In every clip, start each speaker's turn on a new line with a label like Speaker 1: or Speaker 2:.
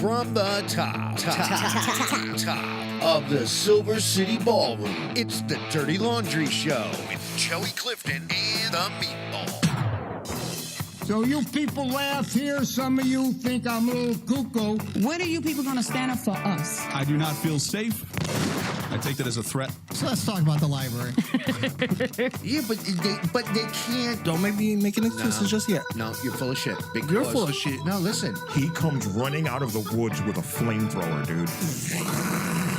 Speaker 1: From the top of the Silver City Ballroom, it's the Dirty Laundry Show with Joey Clifton and the Meatball.
Speaker 2: So you people laugh here. Some of you think I'm a little cuckoo.
Speaker 3: When are you people going to stand up for us?
Speaker 4: I do not feel safe. I take that as a threat.
Speaker 5: So let's talk about the library.
Speaker 1: Yeah, but they can't.
Speaker 4: Don't make me making excuses just yet.
Speaker 1: No, you're full of shit.
Speaker 4: You're full of shit.
Speaker 1: No, listen.
Speaker 6: He comes running out of the woods with a flamethrower, dude.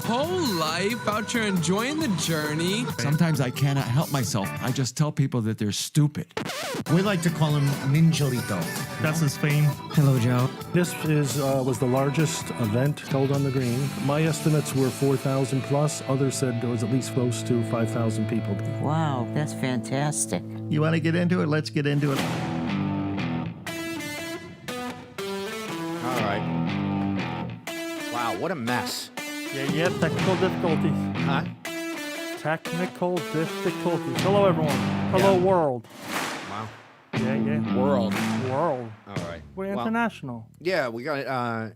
Speaker 7: Whole life out here enjoying the journey.
Speaker 8: Sometimes I cannot help myself. I just tell people that they're stupid.
Speaker 5: We like to call him Ninjalito.
Speaker 9: That's his fame.
Speaker 8: Hello, Joe.
Speaker 9: This was the largest event held on the green. My estimates were 4,000 plus. Others said there was at least close to 5,000 people.
Speaker 10: Wow, that's fantastic.
Speaker 5: You want to get into it? Let's get into it.
Speaker 1: All right. Wow, what a mess.
Speaker 9: Yeah, technical difficulties.
Speaker 1: Huh?
Speaker 9: Technical difficulties. Hello, everyone. Hello, world.
Speaker 1: Wow.
Speaker 9: Yeah.
Speaker 1: World.
Speaker 9: World.
Speaker 1: All right.
Speaker 9: We're
Speaker 1: Well,
Speaker 9: international.
Speaker 1: Yeah, we got,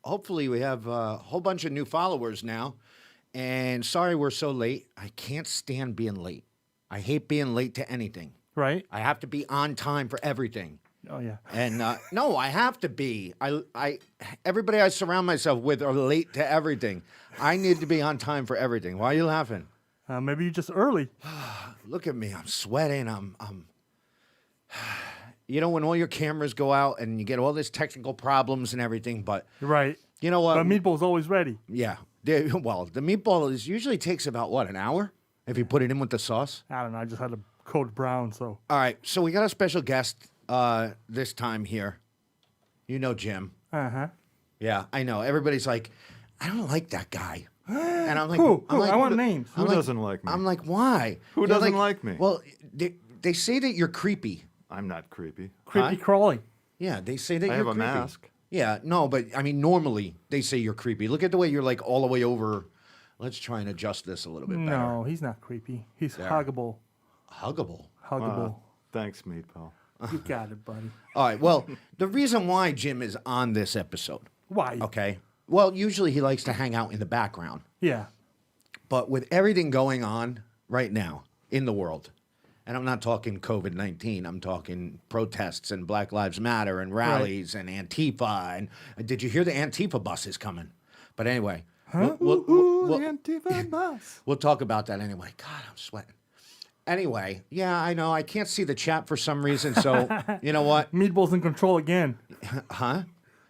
Speaker 1: hopefully we have a whole bunch of new followers now. And sorry we're so late. I can't stand being late. I hate being late to anything.
Speaker 9: Right?
Speaker 1: I have to be on time for everything.
Speaker 9: Oh, yeah.
Speaker 1: And no, I have to be. Everybody I surround myself with are late to everything. I need to be on time for everything. Why are you laughing?
Speaker 9: Maybe you're just early.
Speaker 1: Look at me. I'm sweating. I'm when all your cameras go out and you get all these technical problems and everything, but
Speaker 9: Right.
Speaker 1: you know what?
Speaker 9: But Meatball's always ready.
Speaker 1: Yeah. The meatball usually takes about, an hour if you put it in with the sauce?
Speaker 9: I don't know. I just had a code brown, so.
Speaker 1: All right. So we got a special guest this time here. You know Jim.
Speaker 9: Uh-huh.
Speaker 1: Yeah, I know. Everybody's like, I don't like that guy. And I'm like,
Speaker 9: Who?
Speaker 1: I'm like,
Speaker 9: I want names.
Speaker 6: Who doesn't like me?
Speaker 1: I'm like, why?
Speaker 6: Who
Speaker 1: They're
Speaker 6: doesn't like me?
Speaker 1: Well, they say that you're creepy.
Speaker 6: I'm not creepy.
Speaker 9: Creepy crawly.
Speaker 1: Yeah, they say that
Speaker 6: I
Speaker 1: you're
Speaker 6: have a
Speaker 1: creepy.
Speaker 6: mask.
Speaker 1: Yeah, no, but I mean, normally they say you're creepy. Look at the way you're like all the way over. Let's try and adjust this a little bit better.
Speaker 9: No, he's not creepy. He's
Speaker 1: There.
Speaker 9: huggable.
Speaker 1: Huggable.
Speaker 9: Huggable.
Speaker 6: Thanks, Meatball.
Speaker 9: You got it, buddy.
Speaker 1: All right. Well, the reason why Jim is on this episode,
Speaker 9: Why?
Speaker 1: okay? Well, usually he likes to hang out in the background.
Speaker 9: Yeah.
Speaker 1: But with everything going on right now in the world, and I'm not talking COVID-19, I'm talking protests and Black Lives Matter and rallies and Antifa. And did you hear the Antifa bus is coming? But anyway,
Speaker 9: Huh?
Speaker 1: we'll
Speaker 9: the Antifa bus.
Speaker 1: we'll talk about that anyway. God, I'm sweating. Anyway, yeah, I know. I can't see the chat for some reason, so you know what?
Speaker 9: Meatball's in control again.
Speaker 1: Huh?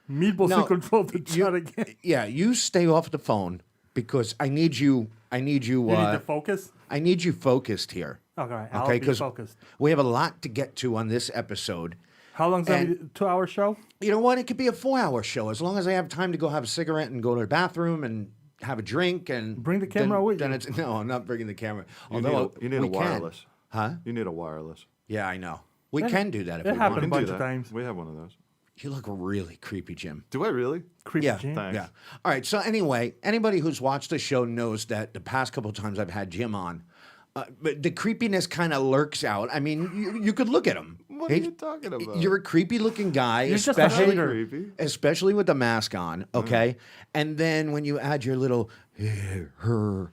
Speaker 9: Meatball's
Speaker 1: No,
Speaker 9: in control of the chat again.
Speaker 1: Yeah, you stay off the phone because I need you.
Speaker 9: You need to focus?
Speaker 1: I need you focused here.
Speaker 9: Okay, I'll
Speaker 1: Okay,
Speaker 9: be
Speaker 1: 'cause
Speaker 9: focused.
Speaker 1: we have a lot to get to on this episode.
Speaker 9: How long's that?
Speaker 1: and-
Speaker 9: 2-hour show?
Speaker 1: You know what? It could be a 4-hour show as long as I have time to go have a cigarette and go to the bathroom and have a drink and
Speaker 9: Bring the camera with you.
Speaker 1: No, I'm not bringing the camera.
Speaker 6: You need a
Speaker 1: we can.
Speaker 6: wireless.
Speaker 1: Huh?
Speaker 6: You need a wireless.
Speaker 1: Yeah, I know. We can do that if
Speaker 9: it
Speaker 1: we
Speaker 9: happened
Speaker 1: want.
Speaker 9: a bunch
Speaker 6: do
Speaker 9: of
Speaker 6: that.
Speaker 9: times.
Speaker 6: We have one of those.
Speaker 1: You look really creepy, Jim.
Speaker 6: Do I really?
Speaker 9: Creepy
Speaker 1: Yeah,
Speaker 9: Jim.
Speaker 6: Thanks.
Speaker 1: yeah. All right. So anyway, anybody who's watched the show knows that the past couple of times I've had Jim on, but the creepiness kind of lurks out. I mean, you could look at him.
Speaker 6: What are you talking about?
Speaker 1: You're a creepy-looking guy,
Speaker 9: You're just a
Speaker 1: especially
Speaker 9: hater.
Speaker 6: Creepy.
Speaker 1: especially with the mask on. Okay, and then when you add your little her,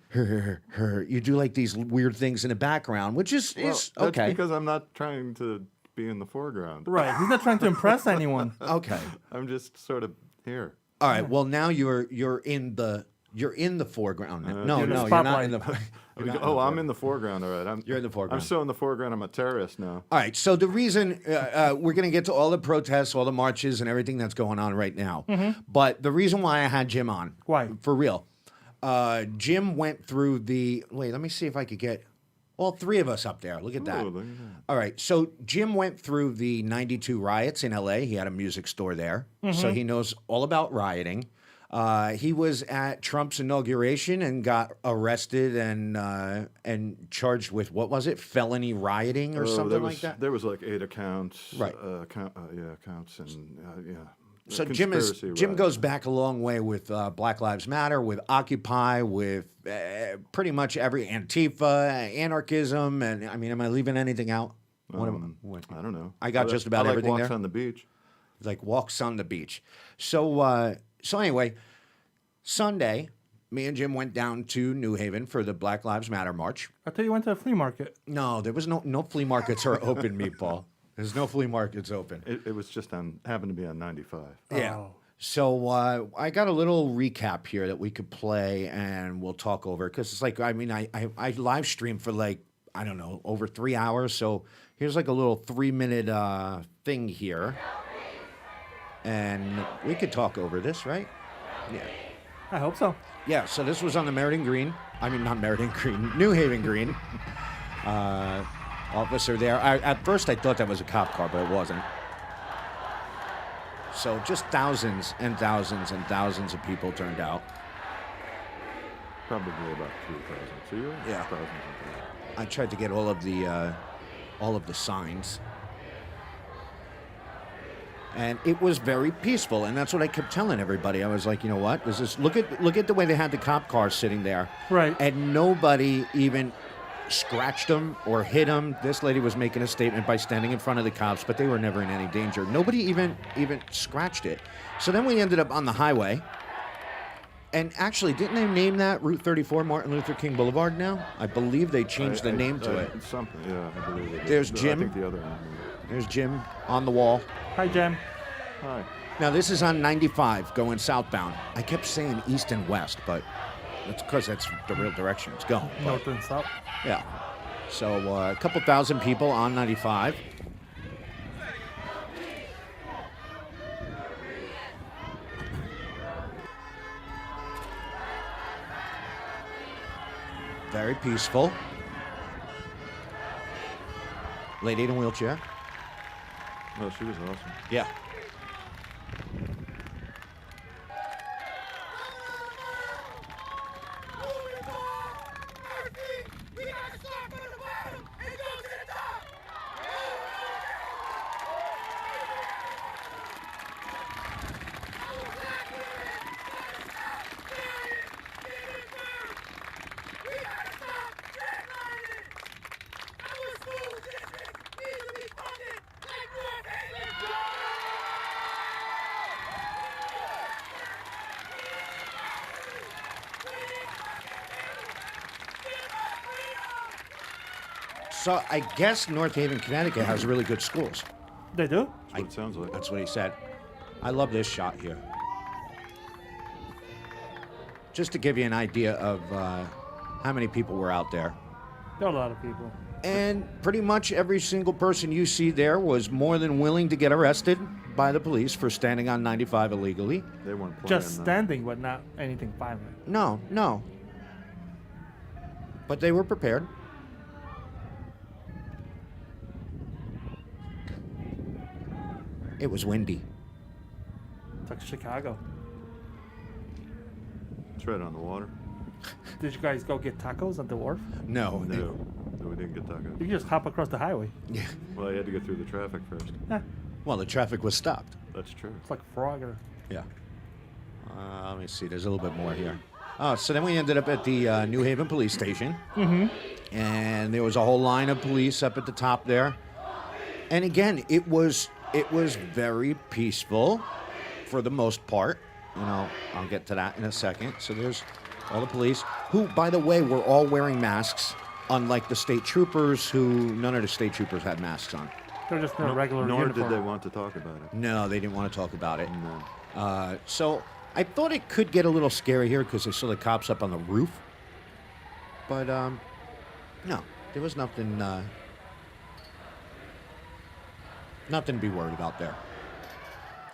Speaker 1: you do like these weird things in the background, which is
Speaker 6: That's
Speaker 1: okay.
Speaker 6: because I'm not trying to be in the foreground.
Speaker 9: Right. He's not trying to impress anyone.
Speaker 1: Okay.
Speaker 6: I'm just sort of here.
Speaker 1: All right. Well, now you're in the foreground. No,
Speaker 9: You're in the
Speaker 1: no, you're not
Speaker 9: spotlight.
Speaker 1: in the. You're not
Speaker 6: I'm in the foreground, all right.
Speaker 1: You're in the foreground.
Speaker 6: I'm so in the foreground, I'm a terrorist now.
Speaker 1: All right. So the reason we're going to get to all the protests, all the marches, and everything that's going on right now. But the reason why I had Jim on,
Speaker 9: Why?
Speaker 1: for real, Jim went through the. Wait, let me see if I could get all three of us up there. Look at that.
Speaker 6: Ooh, look at that.
Speaker 1: All right. So Jim went through the '92 riots in L.A. He had a music store there, so he knows all about rioting. He was at Trump's inauguration and got arrested and charged with, what was it, felony rioting or something like that?
Speaker 6: There was like 8 accounts.
Speaker 1: Right.
Speaker 6: Accounts and yeah.
Speaker 1: So
Speaker 6: Conspiracy
Speaker 1: Jim
Speaker 6: riot.
Speaker 1: goes back a long way with Black Lives Matter, with Occupy, with pretty much every Antifa, Anarchism, and I mean, am I leaving anything out?
Speaker 6: I don't know.
Speaker 1: I got just about
Speaker 6: I like
Speaker 1: everything
Speaker 6: walks
Speaker 1: there.
Speaker 6: on the beach.
Speaker 1: Like walks on the beach. So So anyway, Sunday, me and Jim went down to New Haven for the Black Lives Matter march.
Speaker 9: I thought you went to a flea market.
Speaker 1: No, there was no flea markets are open, Meatball. There's no flea markets open.
Speaker 6: It was just happened to be on 95.
Speaker 1: Yeah.
Speaker 9: Oh.
Speaker 1: So I got a little recap here that we could play and we'll talk over because it's like I live streamed for like I don't know over 3 hours. So here's like a little 3-minute thing here, and we could talk over this, right? Yeah.
Speaker 9: I hope so.
Speaker 1: Yeah. So this was on the Meriden Green. I mean not Meriden Green, New Haven Green. Officer there. At first I thought that was a cop car, but it wasn't. So just thousands and thousands and thousands of people turned out.
Speaker 6: Probably about 3,000. So you're
Speaker 1: Yeah.
Speaker 6: thousands.
Speaker 1: I tried to get all of the signs, and it was very peaceful. And that's what I kept telling everybody. I was like, you know what? This is look at the way they had the cop cars sitting there,
Speaker 9: Right.
Speaker 1: and nobody even scratched them or hit them. This lady was making a statement by standing in front of the cops, but they were never in any danger. Nobody even scratched it. So then we ended up on the highway. And actually, didn't they name that Route 34 Martin Luther King Boulevard now? I believe they changed the name to it.
Speaker 6: Something, yeah, I believe it.
Speaker 1: There's
Speaker 6: I
Speaker 1: Jim.
Speaker 6: think the other one.
Speaker 1: There's Jim on the wall.
Speaker 9: Hi, Jim.
Speaker 6: Hi.
Speaker 1: Now, this is on 95 going southbound. I kept saying east and west, but that's because that's the real direction it's going. But,
Speaker 9: North and south.
Speaker 1: yeah. So a couple thousand people on 95. Very peaceful. Lady in a wheelchair.
Speaker 6: Oh, she was awesome.
Speaker 1: Yeah. So I guess North Haven, Connecticut has really good schools.
Speaker 9: They do?
Speaker 6: That's what it sounds like.
Speaker 1: That's what he said. I love this shot here. Just to give you an idea of how many people were out there.
Speaker 9: There are a lot of people.
Speaker 1: And pretty much every single person you see there was more than willing to get arrested by the police for standing on 95 illegally.
Speaker 6: They weren't playing.
Speaker 9: Just standing, but not anything violent.
Speaker 1: No. But they were prepared. It was windy.
Speaker 9: It's like Chicago.
Speaker 6: It's right on the water.
Speaker 9: Did you guys go get tacos at the wharf?
Speaker 1: No.
Speaker 6: No, we didn't get tacos.
Speaker 9: You can just hop across the highway.
Speaker 1: Yeah.
Speaker 6: Well, I had to get through the traffic first.
Speaker 9: Yeah,
Speaker 1: Well, the traffic was stopped.
Speaker 6: That's true.
Speaker 9: it's like Frogger.
Speaker 1: Yeah. Let me see. There's a little bit more here. Oh, so then we ended up at the New Haven police station. Mm-hmm. And there was a whole line of police up at the top there. And again, it was very peaceful for the most part. You know, I'll get to that in a second. So there's all the police, who, by the way, were all wearing masks, unlike the state troopers, who none of the state troopers had masks on.
Speaker 9: They're just in a regular
Speaker 6: Nor
Speaker 9: uniform.
Speaker 6: did they want to talk about it.
Speaker 1: No, they didn't want to talk about it.
Speaker 6: No.
Speaker 1: So I thought it could get a little scary here because they saw the cops up on the roof. But no, there was nothing. Nothing to be worried about there.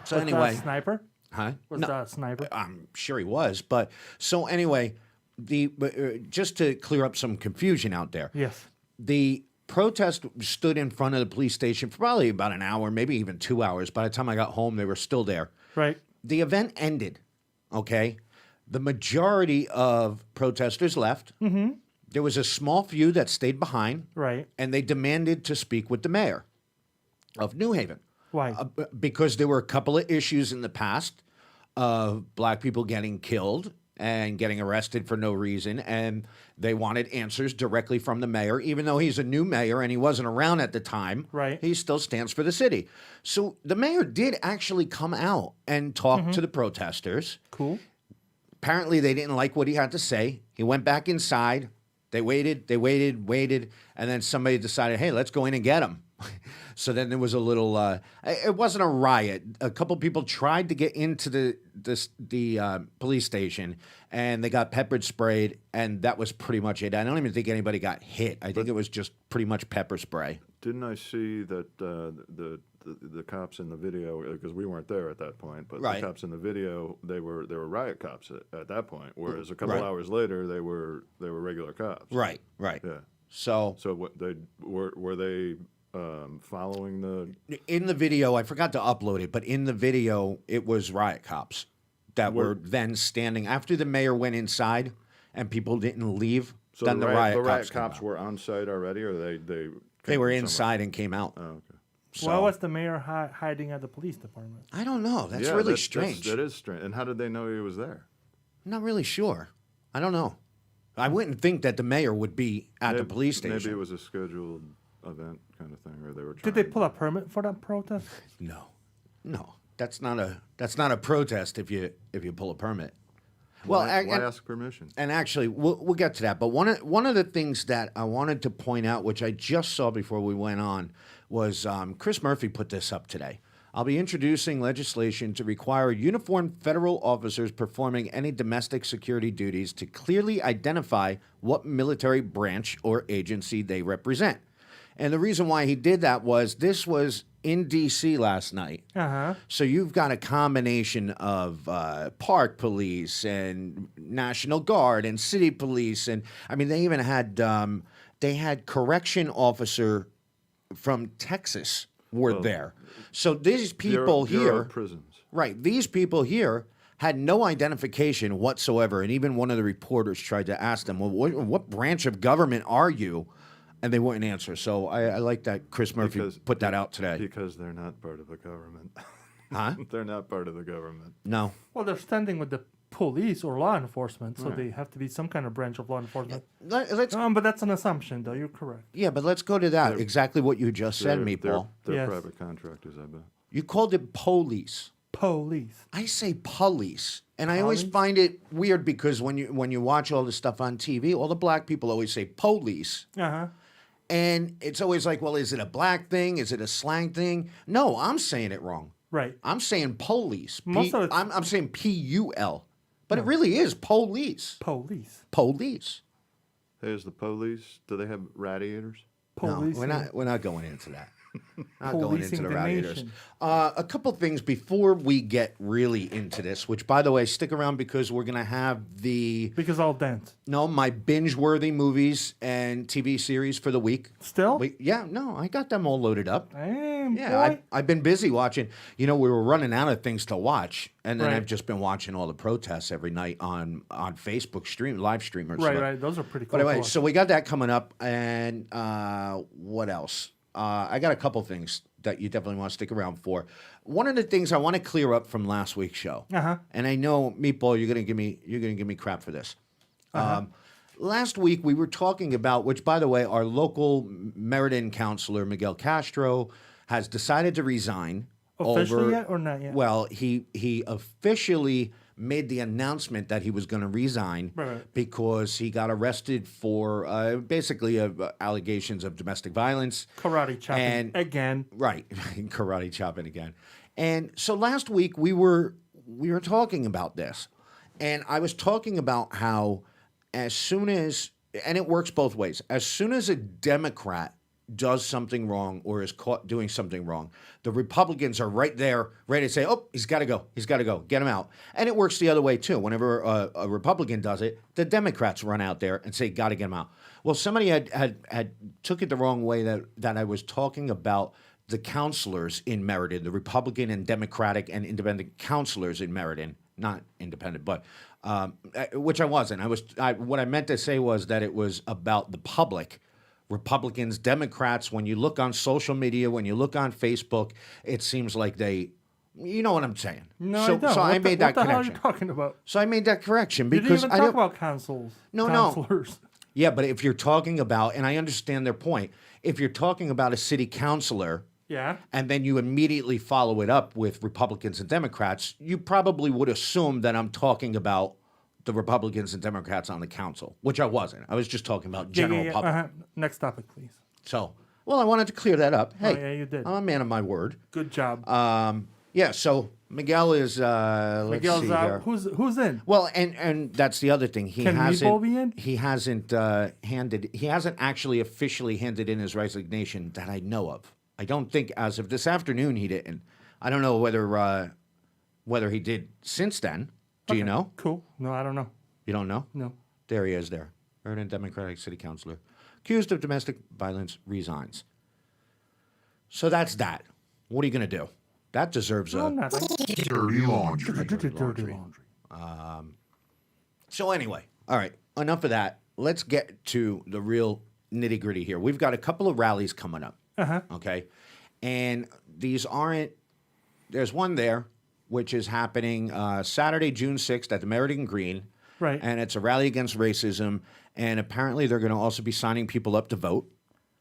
Speaker 1: So
Speaker 9: Was
Speaker 1: anyway,
Speaker 9: that a sniper?
Speaker 1: huh?
Speaker 9: Was
Speaker 1: No,
Speaker 9: that a sniper?
Speaker 1: I'm sure he was. But so anyway, just to clear up some confusion out there.
Speaker 9: Yes.
Speaker 1: The protest stood in front of the police station for probably about an hour, maybe even 2 hours. By the time I got home, they were still there.
Speaker 9: Right.
Speaker 1: The event ended, okay? The majority of protesters left. Mm-hmm. There was a small few that stayed behind.
Speaker 9: Right.
Speaker 1: And they demanded to speak with the mayor of New Haven.
Speaker 9: Why?
Speaker 1: Because there were a couple of issues in the past of black people getting killed and getting arrested for no reason. And they wanted answers directly from the mayor, even though he's a new mayor and he wasn't around at the time.
Speaker 11: Right.
Speaker 1: He still stands for the city. So the mayor did actually come out and talk to the protesters.
Speaker 11: Cool.
Speaker 1: Apparently, they didn't like what he had to say. He went back inside. They waited, and then somebody decided, hey, let's go in and get him. So then there was a little. It wasn't a riot. A couple people tried to get into the police station, and they got pepper sprayed, and that was pretty much it. I don't even think anybody got hit. I think it was just pretty much pepper spray.
Speaker 12: Didn't I see that the cops in the video, because we weren't there at that point, but
Speaker 1: Right.
Speaker 12: the cops in the video, they were riot cops at that point, whereas a couple
Speaker 1: Right.
Speaker 12: hours later they were regular cops.
Speaker 1: Right.
Speaker 12: Yeah.
Speaker 1: So
Speaker 12: what they were they following the
Speaker 1: in the video, I forgot to upload it, but in the video, it was riot cops that were then standing after the mayor went inside and people didn't leave.
Speaker 12: so
Speaker 1: then
Speaker 12: the
Speaker 1: riot
Speaker 12: cops
Speaker 1: came out.
Speaker 12: were on site already, or they
Speaker 1: They were
Speaker 12: came from somewhere?
Speaker 1: inside and came out.
Speaker 12: Oh, okay.
Speaker 1: So,
Speaker 11: Why was the mayor hiding at the police department?
Speaker 1: I don't know. That's
Speaker 12: Yeah,
Speaker 1: really
Speaker 12: that's-
Speaker 1: strange.
Speaker 12: that is strange. And how did they know he was there?
Speaker 1: I'm not really sure. I don't know. I wouldn't think that the mayor would be at the police station.
Speaker 12: Maybe it was a scheduled event kind of thing, or they were.
Speaker 11: Did they pull a permit for that protest?
Speaker 1: No. That's not a protest if you pull a permit. Well,
Speaker 12: why ask permission?
Speaker 1: And actually, we'll get to that. But one of the things that I wanted to point out, which I just saw before we went on, was Chris Murphy put this up today. I'll be introducing legislation to require uniformed federal officers performing any domestic security duties to clearly identify what military branch or agency they represent. And the reason why he did that was this was in D.C. last night. So you've got a combination of park police and National Guard and city police. And I mean, they even had correction officer from Texas were there. So these people
Speaker 12: Bureau
Speaker 1: here,
Speaker 12: of Prisons.
Speaker 1: right, these people here had no identification whatsoever. And even one of the reporters tried to ask them, well, what branch of government are you? And they wouldn't answer. So I like that Chris Murphy put that out today.
Speaker 12: Because they're not part of the government.
Speaker 1: Huh?
Speaker 12: They're not part of the government.
Speaker 1: No.
Speaker 11: Well, they're standing with the police or law enforcement, so
Speaker 12: Right.
Speaker 11: they have to be some kind of branch of law enforcement.
Speaker 1: Let's,
Speaker 11: but that's an assumption, though. You're correct.
Speaker 1: yeah, but let's go to that. Exactly what you just said,
Speaker 12: They're
Speaker 1: Meatball.
Speaker 11: Yes.
Speaker 12: private contractors, I bet.
Speaker 1: You called it police.
Speaker 11: Police.
Speaker 1: I say police. And I always find it weird because when you watch all this stuff on TV, all the black people always say police. And it's always like, well, is it a black thing? Is it a slang thing? No, I'm saying it wrong.
Speaker 11: Right.
Speaker 1: I'm saying police.
Speaker 11: Most of the
Speaker 1: I'm saying P-U-L. But it really is police.
Speaker 11: Police.
Speaker 1: Police.
Speaker 12: Hey, is the police, do they have radiators?
Speaker 11: Police.
Speaker 1: No, we're not going into that. Not going into
Speaker 11: Policing
Speaker 1: the
Speaker 11: the
Speaker 1: radiators.
Speaker 11: nation.
Speaker 1: A couple things before we get really into this, which, by the way, stick around because we're going to have
Speaker 11: Because I'll dance.
Speaker 1: my binge-worthy movies and TV series for the week.
Speaker 11: Still?
Speaker 1: I got them all loaded up.
Speaker 11: Damn,
Speaker 1: Yeah,
Speaker 11: boy.
Speaker 1: I've been busy watching. We were running out of things to watch, and then
Speaker 11: Right.
Speaker 1: I've just been watching all the protests every night on Facebook live streamers.
Speaker 11: Right. Those are pretty cool.
Speaker 1: But anyway,
Speaker 11: to
Speaker 1: so we got that coming up, and what else? I got a couple things that you definitely want to stick around for. One of the things I want to clear up from last week's show, and I know Meatball, you're gonna give me crap for this. Last week we were talking about, which by the way, our local Meriden councilor Miguel Castro has decided to resign.
Speaker 11: Officially yet or not yet?
Speaker 1: Well, he officially made the announcement that he was going to resign
Speaker 11: Right.
Speaker 1: because he got arrested for basically allegations of domestic violence.
Speaker 11: Karate chopping again.
Speaker 1: Right, karate chopping again. And so last week we were talking about this, and I was talking about how as soon as, and it works both ways, as soon as a Democrat does something wrong or is caught doing something wrong, the Republicans are right there ready to say, oh, he's got to go, get him out. And it works the other way too. Whenever a Republican does it, the Democrats run out there and say, got to get him out. Well, somebody had took it the wrong way that I was talking about the counselors in Meriden, the Republican and Democratic and independent counselors in Meriden, not independent, but which I wasn't. What I meant to say was that it was about the public. Republicans, Democrats, when you look on social media, when you look on Facebook, it seems like they You know what I'm saying?
Speaker 11: No,
Speaker 1: so,
Speaker 11: I don't.
Speaker 1: So I made that
Speaker 11: what the hell are
Speaker 1: connection.
Speaker 11: you talking about?
Speaker 1: So I made that correction
Speaker 11: You
Speaker 1: because
Speaker 11: didn't
Speaker 1: I
Speaker 11: even
Speaker 1: don't.
Speaker 11: talk about councils.
Speaker 1: No.
Speaker 11: Councilors.
Speaker 1: Yeah, but if you're talking about, and I understand their point, if you're talking about a city councilor,
Speaker 11: Yeah.
Speaker 1: and then you immediately follow it up with Republicans and Democrats, you probably would assume that I'm talking about the Republicans and Democrats on the council, which I wasn't. I was just talking about general public.
Speaker 11: Uh-huh. Next topic, please.
Speaker 1: So, well, I wanted to clear that up. Hey,
Speaker 11: yeah, you did.
Speaker 1: I'm a man of my word.
Speaker 11: Good job.
Speaker 1: Yeah, so Miguel is,
Speaker 11: Miguel's
Speaker 1: let's see
Speaker 11: out.
Speaker 1: here.
Speaker 11: Who's in?
Speaker 1: Well, and that's the other thing. He
Speaker 11: Can
Speaker 1: hasn't.
Speaker 11: Meatball be in?
Speaker 1: He hasn't He hasn't actually officially handed in his resignation that I know of. I don't think as of this afternoon he didn't. I don't know whether he did since then. Do you know?
Speaker 11: Cool. No, I don't know.
Speaker 1: You don't know?
Speaker 11: No.
Speaker 1: There he is. There, Vernon Democratic City Councilor, accused of domestic violence, resigns. So that's that. What are you going to do? That deserves a
Speaker 2: Dirty laundry.
Speaker 11: Dirty laundry.
Speaker 1: So anyway, all right, enough of that. Let's get to the real nitty gritty here. We've got a couple of rallies coming up. Okay. And these aren't, there's one there, which is happening Saturday, June 6th at the Meriden Green.
Speaker 11: Right.
Speaker 1: And it's a rally against racism. And apparently they're going to also be signing people up to vote.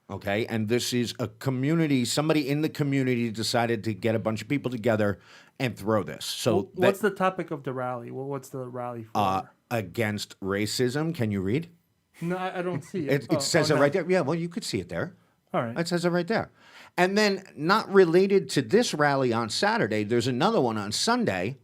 Speaker 1: Okay. And this is a community, somebody in the community decided to get a bunch of people together and throw this. So
Speaker 11: what's the topic of the rally? What's the rally for?
Speaker 1: Against racism. Can you read?
Speaker 11: No, I don't see it.
Speaker 1: It says it right there. Yeah, well, you could see it there.
Speaker 11: All right.
Speaker 1: It says it right there. And then, not related to this rally on Saturday, there's another one on Sunday,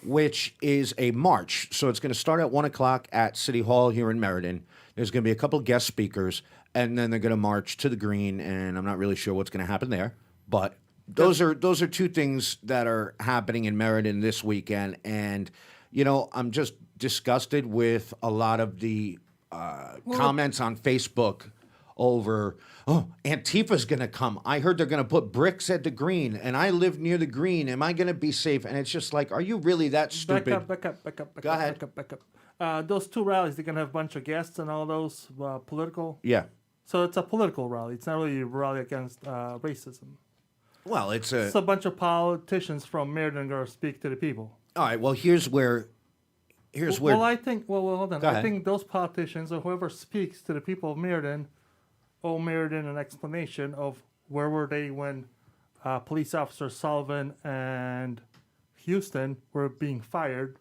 Speaker 1: which is a march. So it's going to start at 1 o'clock at City Hall here in Meriden. There's going to be a couple guest speakers, and then they're going to march to the Green, and I'm not really sure what's going to happen there. But those are two things that are happening in Meriden this weekend. And, you know, I'm just disgusted with a lot of the comments on Facebook over, oh, Antifa's going to come. I heard they're going to put bricks at the Green, and I live near the Green. Am I going to be safe? And it's just like, are you really that stupid?
Speaker 11: Back up.
Speaker 1: Go ahead.
Speaker 11: Back up. Those two rallies, they're going to have a bunch of guests and all those political.
Speaker 1: Yeah.
Speaker 11: So it's a political rally. It's not really a rally against racism.
Speaker 1: Well, it's
Speaker 11: a bunch of politicians from Meriden going to speak to the people.
Speaker 1: All right. Well, here's where.
Speaker 11: Well, I think. Well, hold on.
Speaker 1: Go ahead.
Speaker 11: I think those politicians or whoever speaks to the people of Meriden owe Meriden an explanation of where were they when police officer Sullivan and Houston were being fired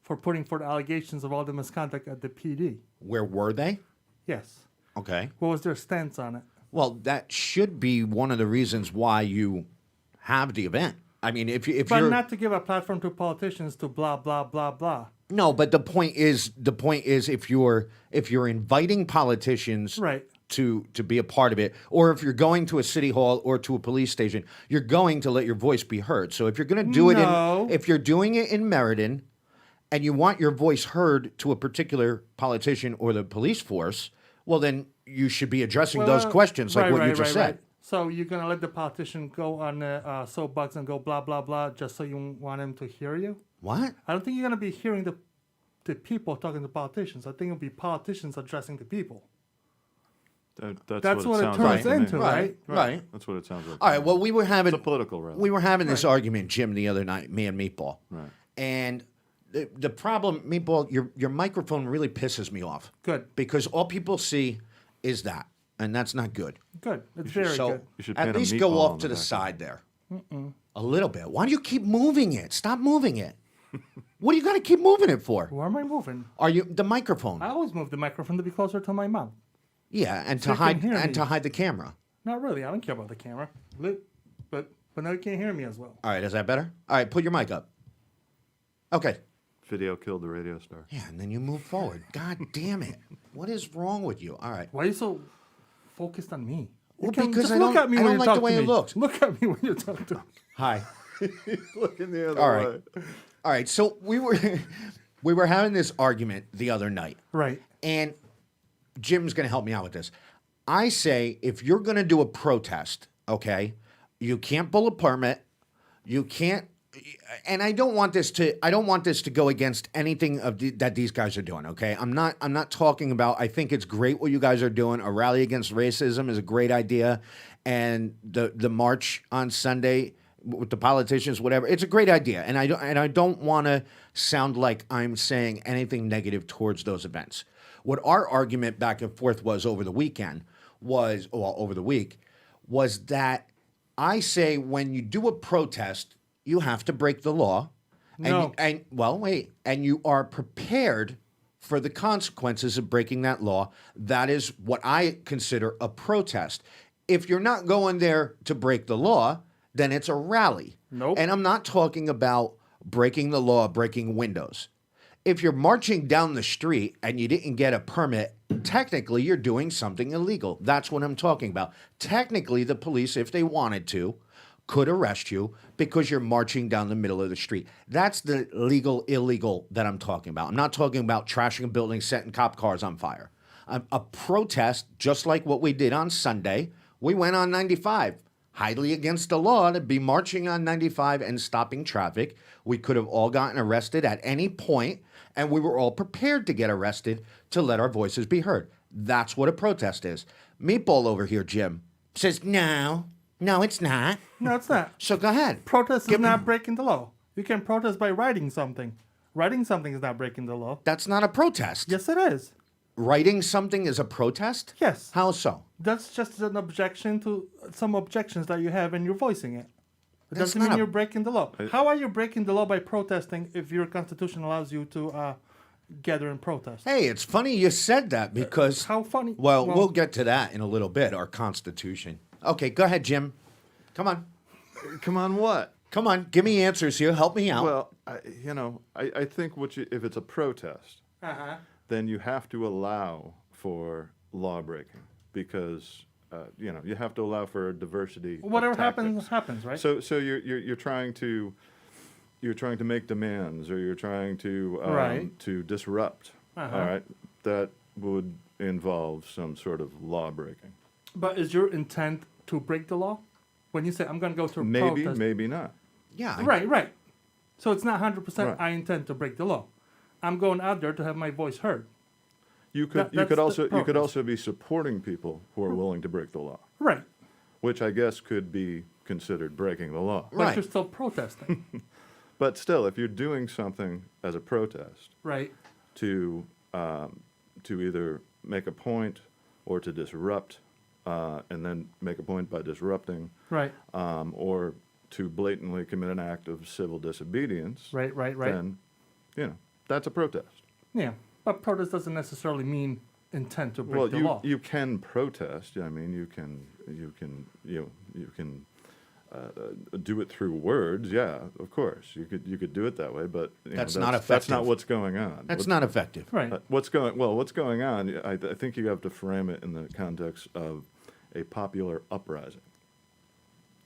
Speaker 11: for putting forth allegations of all the misconduct at the PD.
Speaker 1: Where were they?
Speaker 11: Yes.
Speaker 1: Okay.
Speaker 11: What was their stance on it?
Speaker 1: Well, that should be one of the reasons why you have the event. I mean, if
Speaker 11: but
Speaker 1: you're
Speaker 11: not to give a platform to politicians to blah blah blah blah.
Speaker 1: No, but the point is if you're inviting politicians
Speaker 11: right.
Speaker 1: to be a part of it, or if you're going to a city hall or to a police station, you're going to let your voice be heard. So if you're going to do if you're doing it in Meriden and you want your voice heard to a particular politician or the police force, well, then you should be addressing those questions like what you just said.
Speaker 11: So you're going to let the politician go on soapbox and go blah, blah, blah, just so you want him to hear you?
Speaker 1: What?
Speaker 11: I don't think you're going to be hearing the people talking to politicians. I think it'll be politicians addressing the people. That's what it turns into, right?
Speaker 1: Right.
Speaker 12: That's what it sounds like.
Speaker 1: All right, well, we were having...
Speaker 12: It's a political rally.
Speaker 1: We were having this argument, Jim, the other night, me and Meatball.
Speaker 12: Right.
Speaker 1: And the problem, Meatball, your microphone really pisses me off.
Speaker 11: Good.
Speaker 1: Because all people see is that, and that's not good.
Speaker 11: Good. It's very good.
Speaker 12: You should
Speaker 1: at least go off to the side there. A little bit. Why do you keep moving it? Stop moving it. What do you got to keep moving it for?
Speaker 11: Where am I moving?
Speaker 1: Are you the microphone?
Speaker 11: I always move the microphone to be closer to my mouth.
Speaker 1: Yeah, and
Speaker 11: so
Speaker 1: to hide the camera.
Speaker 11: Not really. I don't care about the camera. But now you can't hear me as well.
Speaker 1: All right, is that better? All right, put your mic up. Okay.
Speaker 12: Video killed the radio star.
Speaker 1: Yeah, and then you move forward. God damn it. What is wrong with you? All right.
Speaker 11: Why are you so focused on me?
Speaker 1: Well, because
Speaker 11: just look at me when you talk to me.
Speaker 1: I don't like the way it looks.
Speaker 11: Look at me when you talk to me.
Speaker 1: Hi.
Speaker 12: Looking the other way.
Speaker 1: All right. So we were having this argument the other night.
Speaker 11: Right.
Speaker 1: And Jim's going to help me out with this. I say if you're going to do a protest, okay, you can't pull a permit. You can't. And I don't want this to go against anything that these guys are doing. Okay, I'm not talking about. I think it's great what you guys are doing. A rally against racism is a great idea, and the march on Sunday with the politicians, whatever. It's a great idea, and I don't want to sound like I'm saying anything negative towards those events. What our argument back and forth was over the weekend over the week was that I say when you do a protest, you have to break the law.
Speaker 11: No.
Speaker 1: And you are prepared for the consequences of breaking that law. That is what I consider a protest. If you're not going there to break the law, then it's a rally.
Speaker 11: Nope.
Speaker 1: And I'm not talking about breaking the law, breaking windows. If you're marching down the street and you didn't get a permit, technically you're doing something illegal. That's what I'm talking about. Technically, the police, if they wanted to, could arrest you because you're marching down the middle of the street. That's the illegal that I'm talking about. I'm not talking about trashing a building, setting cop cars on fire. A protest, just like what we did on Sunday, we went on 95. Highly against the law to be marching on 95 and stopping traffic. We could have all gotten arrested at any point, and we were all prepared to get arrested to let our voices be heard. That's what a protest is. Meatball over here, Jim, says, no, it's not.
Speaker 11: No, it's not.
Speaker 1: So go ahead.
Speaker 11: Protest is not breaking the law. You can protest by writing something. Writing something is not breaking the law.
Speaker 1: That's not a protest.
Speaker 11: Yes, it is.
Speaker 1: Writing something is a protest?
Speaker 11: Yes.
Speaker 1: How so?
Speaker 11: That's just an objection to some objections that you have and you're voicing it. It
Speaker 1: That's
Speaker 11: doesn't mean
Speaker 1: not
Speaker 11: you're breaking the law. How are you breaking the law by protesting if your constitution allows you to gather and protest?
Speaker 1: Hey, it's funny you said that because...
Speaker 11: How funny?
Speaker 1: Well, we'll get to that in a little bit, our Constitution. Okay, go ahead, Jim. Come on.
Speaker 12: Come on, what?
Speaker 1: Come on, give me answers here. Help me out.
Speaker 12: Well, I think if it's a protest, then you have to allow for law breaking because you have to allow for diversity.
Speaker 11: Whatever
Speaker 12: of tactics.
Speaker 11: happens, right?
Speaker 12: So you're trying to make demands or you're trying to
Speaker 11: Right.
Speaker 12: to disrupt. All right, that would involve some sort of law breaking.
Speaker 11: But is your intent to break the law? When you say I'm going to go to a
Speaker 12: Maybe,
Speaker 11: protest,
Speaker 12: maybe not.
Speaker 1: Yeah.
Speaker 11: right. So it's not 100%.
Speaker 12: Right.
Speaker 11: I intend to break the law. I'm going out there to have my voice heard.
Speaker 12: You could
Speaker 11: That's the
Speaker 12: you could
Speaker 11: protest.
Speaker 12: also be supporting people who are willing to break the law,
Speaker 11: Right.
Speaker 12: which I guess could be considered breaking the law.
Speaker 11: But
Speaker 1: Right.
Speaker 11: you're still protesting.
Speaker 12: But still, if you're doing something as a protest
Speaker 11: right.
Speaker 12: to either make a point or to disrupt, and then make a point by disrupting,
Speaker 11: Right.
Speaker 12: or to blatantly commit an act of civil disobedience,
Speaker 11: Right.
Speaker 12: then that's a protest.
Speaker 11: Yeah. But protest doesn't necessarily mean intent to break
Speaker 12: Well,
Speaker 11: the law.
Speaker 12: you can protest. I mean, you can do it through words. Yeah, of course, you could do it that way. But
Speaker 1: That's not
Speaker 12: That's
Speaker 1: effective.
Speaker 12: not what's going on.
Speaker 1: That's not effective.
Speaker 11: Right.
Speaker 12: What's going on? I think you have to frame it in the context of a popular uprising.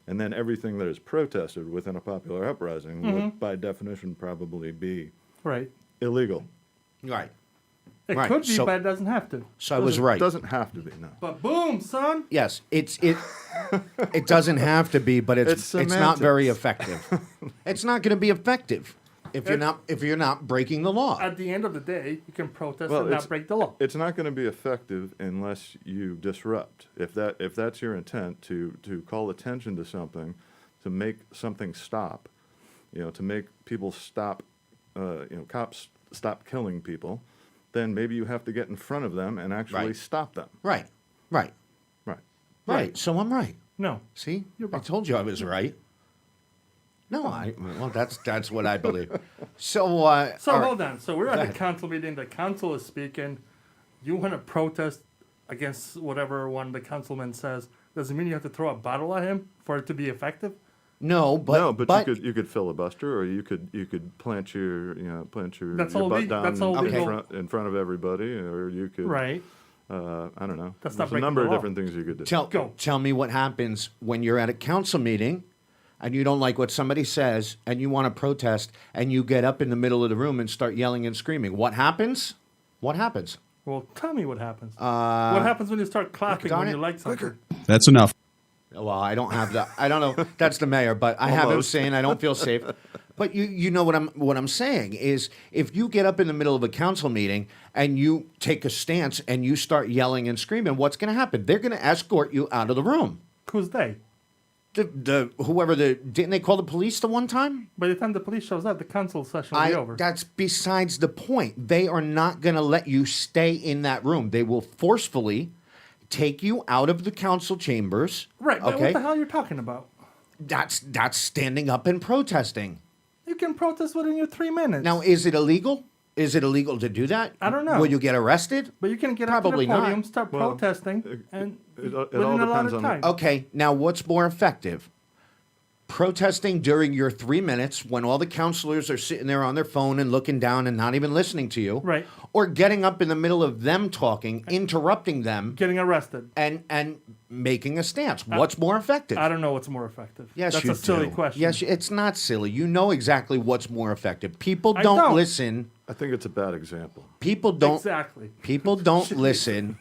Speaker 12: And then everything that is protested within a popular uprising would, by definition, probably be
Speaker 11: Right.
Speaker 12: illegal.
Speaker 1: Right.
Speaker 11: It
Speaker 1: Right,
Speaker 11: could be,
Speaker 1: so-
Speaker 11: but it doesn't have to.
Speaker 1: So I was right.
Speaker 12: Doesn't have to be, no.
Speaker 11: But boom, son.
Speaker 1: Yes, it doesn't have to be, but it's not
Speaker 12: semantics.
Speaker 1: very effective. It's not going to be effective if you're not breaking the law.
Speaker 11: At the end of the day, you can protest
Speaker 12: Well,
Speaker 11: and not break the law.
Speaker 12: It's not going to be effective unless you disrupt. If that's your intent to call attention to something, to make something stop, to make people stop, cops stop killing people, then maybe you have to get in front of them and actually
Speaker 1: Right.
Speaker 12: stop them.
Speaker 1: Right.
Speaker 11: Right.
Speaker 1: So I'm right.
Speaker 11: No.
Speaker 1: See,
Speaker 11: You're
Speaker 1: I
Speaker 11: wrong.
Speaker 1: told you I was right. No, well, that's what I believe. So,
Speaker 11: So
Speaker 1: all right.
Speaker 11: hold on. So we're
Speaker 1: Go
Speaker 11: at
Speaker 1: ahead.
Speaker 11: the council meeting. The council is speaking. You want to protest against whatever one the councilman says. Doesn't mean you have to throw a bottle at him for it to be effective.
Speaker 1: No, but
Speaker 12: you could filibuster, or you could plant your
Speaker 11: That's
Speaker 12: your
Speaker 11: all
Speaker 12: butt
Speaker 11: legal-
Speaker 12: down
Speaker 11: that's all legal.
Speaker 12: in front of everybody, or you could
Speaker 11: Right.
Speaker 12: I don't know.
Speaker 11: That's not
Speaker 12: There's a
Speaker 11: breaking
Speaker 12: number
Speaker 11: the
Speaker 12: of
Speaker 11: law.
Speaker 12: different things you could do.
Speaker 1: tell me what happens when you're at a council meeting and you don't like what somebody says and you want to protest and you get up in the middle of the room and start yelling and screaming. What happens? What happens?
Speaker 11: Well, tell me what happens. What happens when you start clapping
Speaker 1: darn
Speaker 11: when
Speaker 1: it.
Speaker 11: you like something?
Speaker 4: That's enough.
Speaker 1: Well, I don't have that. I don't know. That's the mayor, but I have him
Speaker 12: Almost.
Speaker 1: saying I don't feel safe. But you know what I'm saying is if you get up in the middle of a council meeting and you take a stance and you start yelling and screaming, what's going to happen? They're going to escort you out of the room.
Speaker 11: Who's they?
Speaker 1: Didn't they call the police the one time?
Speaker 11: By the time the police shows up, the council session will be over.
Speaker 1: That's besides the point. They are not going to let you stay in that room. They will forcefully take you out of the council chambers.
Speaker 11: Right, but
Speaker 1: Okay.
Speaker 11: what the hell are you talking about?
Speaker 1: That's standing up and protesting.
Speaker 11: You can protest within your 3 minutes.
Speaker 1: Now, is it illegal? Is it illegal to do that?
Speaker 11: I don't know.
Speaker 1: Will you get arrested?
Speaker 11: But you can get
Speaker 1: Probably
Speaker 11: up to the podium,
Speaker 1: not.
Speaker 11: start
Speaker 12: Well,
Speaker 11: protesting, and
Speaker 12: it
Speaker 11: within
Speaker 12: all
Speaker 11: a lot
Speaker 12: depends
Speaker 11: of
Speaker 12: on
Speaker 11: time.
Speaker 1: Okay, now what's more effective? Protesting during your 3 minutes when all the counselors are sitting there on their phone and looking down and not even listening to you.
Speaker 11: Right.
Speaker 1: Or getting up in the middle of them talking, interrupting them,
Speaker 11: Getting arrested.
Speaker 1: and making a stance. What's more effective?
Speaker 11: I don't know what's more effective.
Speaker 1: Yes,
Speaker 11: That's
Speaker 1: you
Speaker 11: a silly
Speaker 1: do.
Speaker 11: question.
Speaker 1: Yes, it's not silly. You know exactly what's more effective. People don't listen.
Speaker 12: I think it's a bad example.
Speaker 1: People don't.
Speaker 11: Exactly.
Speaker 1: People don't listen.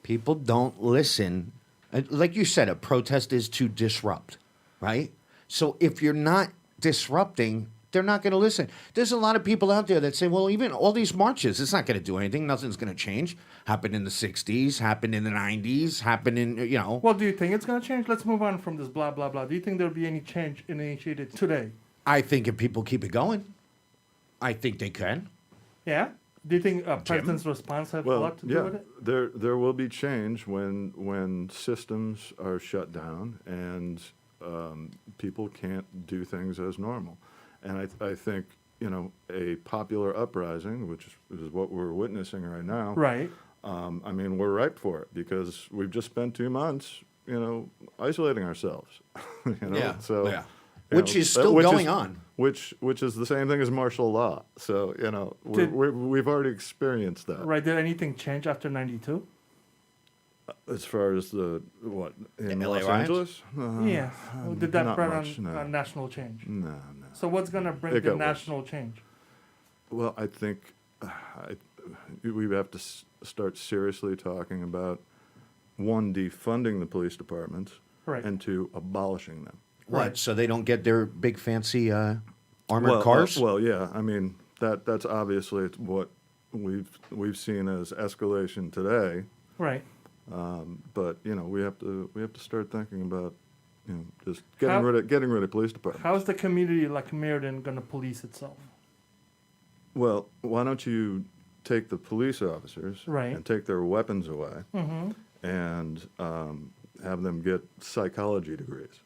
Speaker 1: People don't listen. Like you said, a protest is to disrupt, right? So if you're not disrupting, they're not going to listen. There's a lot of people out there that say, well, even all these marches, it's not going to do anything. Nothing's going to change. Happened in the 60s, happened in the 90s, happened in,
Speaker 11: Well, do you think it's going to change? Let's move on from this blah, blah, blah. Do you think there'll be any change initiated today?
Speaker 1: I think if people keep it going, I think they can.
Speaker 11: Yeah? Do you think President's response has a lot to do with it?
Speaker 12: There will be change when systems are shut down and people can't do things as normal. And I think, a popular uprising, which is what we're witnessing right now.
Speaker 11: Right.
Speaker 12: I mean, we're ripe for it because we've just spent 2 months, isolating ourselves.
Speaker 1: Yeah,
Speaker 12: So,
Speaker 1: yeah. Which is still going on.
Speaker 12: Which is the same thing as martial law. So, we've already experienced that.
Speaker 11: Right. Did anything change after 92?
Speaker 12: As far as in
Speaker 1: LA
Speaker 12: Los
Speaker 1: riots?
Speaker 12: Angeles?
Speaker 11: Yeah. Did that
Speaker 12: not
Speaker 11: bring
Speaker 12: much, no.
Speaker 11: on national change?
Speaker 12: No.
Speaker 11: So what's going to bring
Speaker 12: It
Speaker 11: the
Speaker 12: got worse.
Speaker 11: national change?
Speaker 12: Well, I think we have to start seriously talking about, one, defunding the police departments,
Speaker 11: Right.
Speaker 12: and two, abolishing them.
Speaker 1: What?
Speaker 11: Right.
Speaker 1: So they don't get their big fancy armored
Speaker 12: Well,
Speaker 1: cars?
Speaker 12: well, yeah. I mean, that's obviously what we've seen as escalation today.
Speaker 11: Right.
Speaker 12: But we have to start thinking about just getting rid of police departments.
Speaker 11: How is the community like Meriden going to police itself?
Speaker 12: Well, why don't you take the police officers
Speaker 11: Right.
Speaker 12: and take their weapons away
Speaker 11: Mm-hmm.
Speaker 12: and have them get psychology degrees?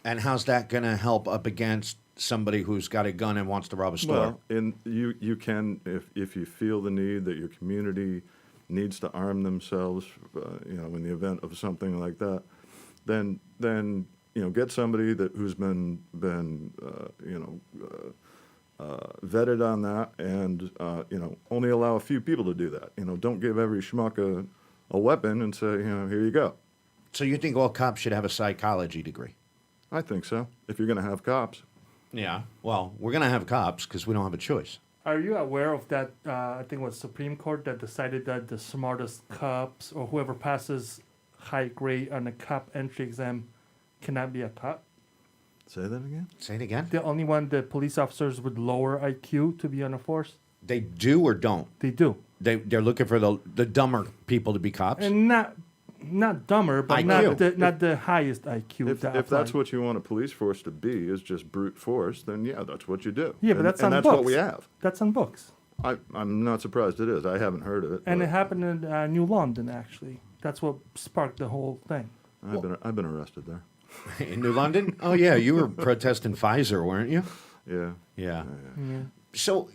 Speaker 1: And how's that going to help up against somebody who's got a gun and wants to rob a store?
Speaker 12: Well, you can, if you feel the need that your community needs to arm themselves, in the event of something like that, then get somebody who's been vetted on that, and only allow a few people to do that. Don't give every schmuck a weapon and say, here you go.
Speaker 1: So you think all cops should have a psychology degree?
Speaker 12: I think so. If you're going to have cops.
Speaker 1: Yeah. Well, we're going to have cops because we don't have a choice.
Speaker 11: Are you aware of that? I think it was Supreme Court that decided that the smartest cops or whoever passes high grade on a cop entry exam cannot be a cop.
Speaker 12: Say that again?
Speaker 1: Say it again.
Speaker 11: The only one, the police officers with lower IQ to be on the force.
Speaker 1: They do or don't?
Speaker 11: They do.
Speaker 1: They're looking for the dumber people to be cops?
Speaker 11: And not dumber, but
Speaker 1: IQ.
Speaker 11: not the highest IQ.
Speaker 12: If that's what you want a police force to be, is just brute force, then yeah, that's what you do.
Speaker 11: Yeah, but
Speaker 12: and,
Speaker 11: that's
Speaker 12: and
Speaker 11: on
Speaker 12: that's
Speaker 11: books.
Speaker 12: what we have.
Speaker 11: That's on books.
Speaker 12: I'm not surprised it is. I haven't heard of it.
Speaker 11: And
Speaker 12: but
Speaker 11: it happened in New London, actually. That's what sparked the whole thing.
Speaker 12: I've been arrested there.
Speaker 1: In New London? Oh, yeah. You were protesting Pfizer, weren't you?
Speaker 12: Yeah.
Speaker 1: Yeah.
Speaker 11: Yeah.
Speaker 1: So,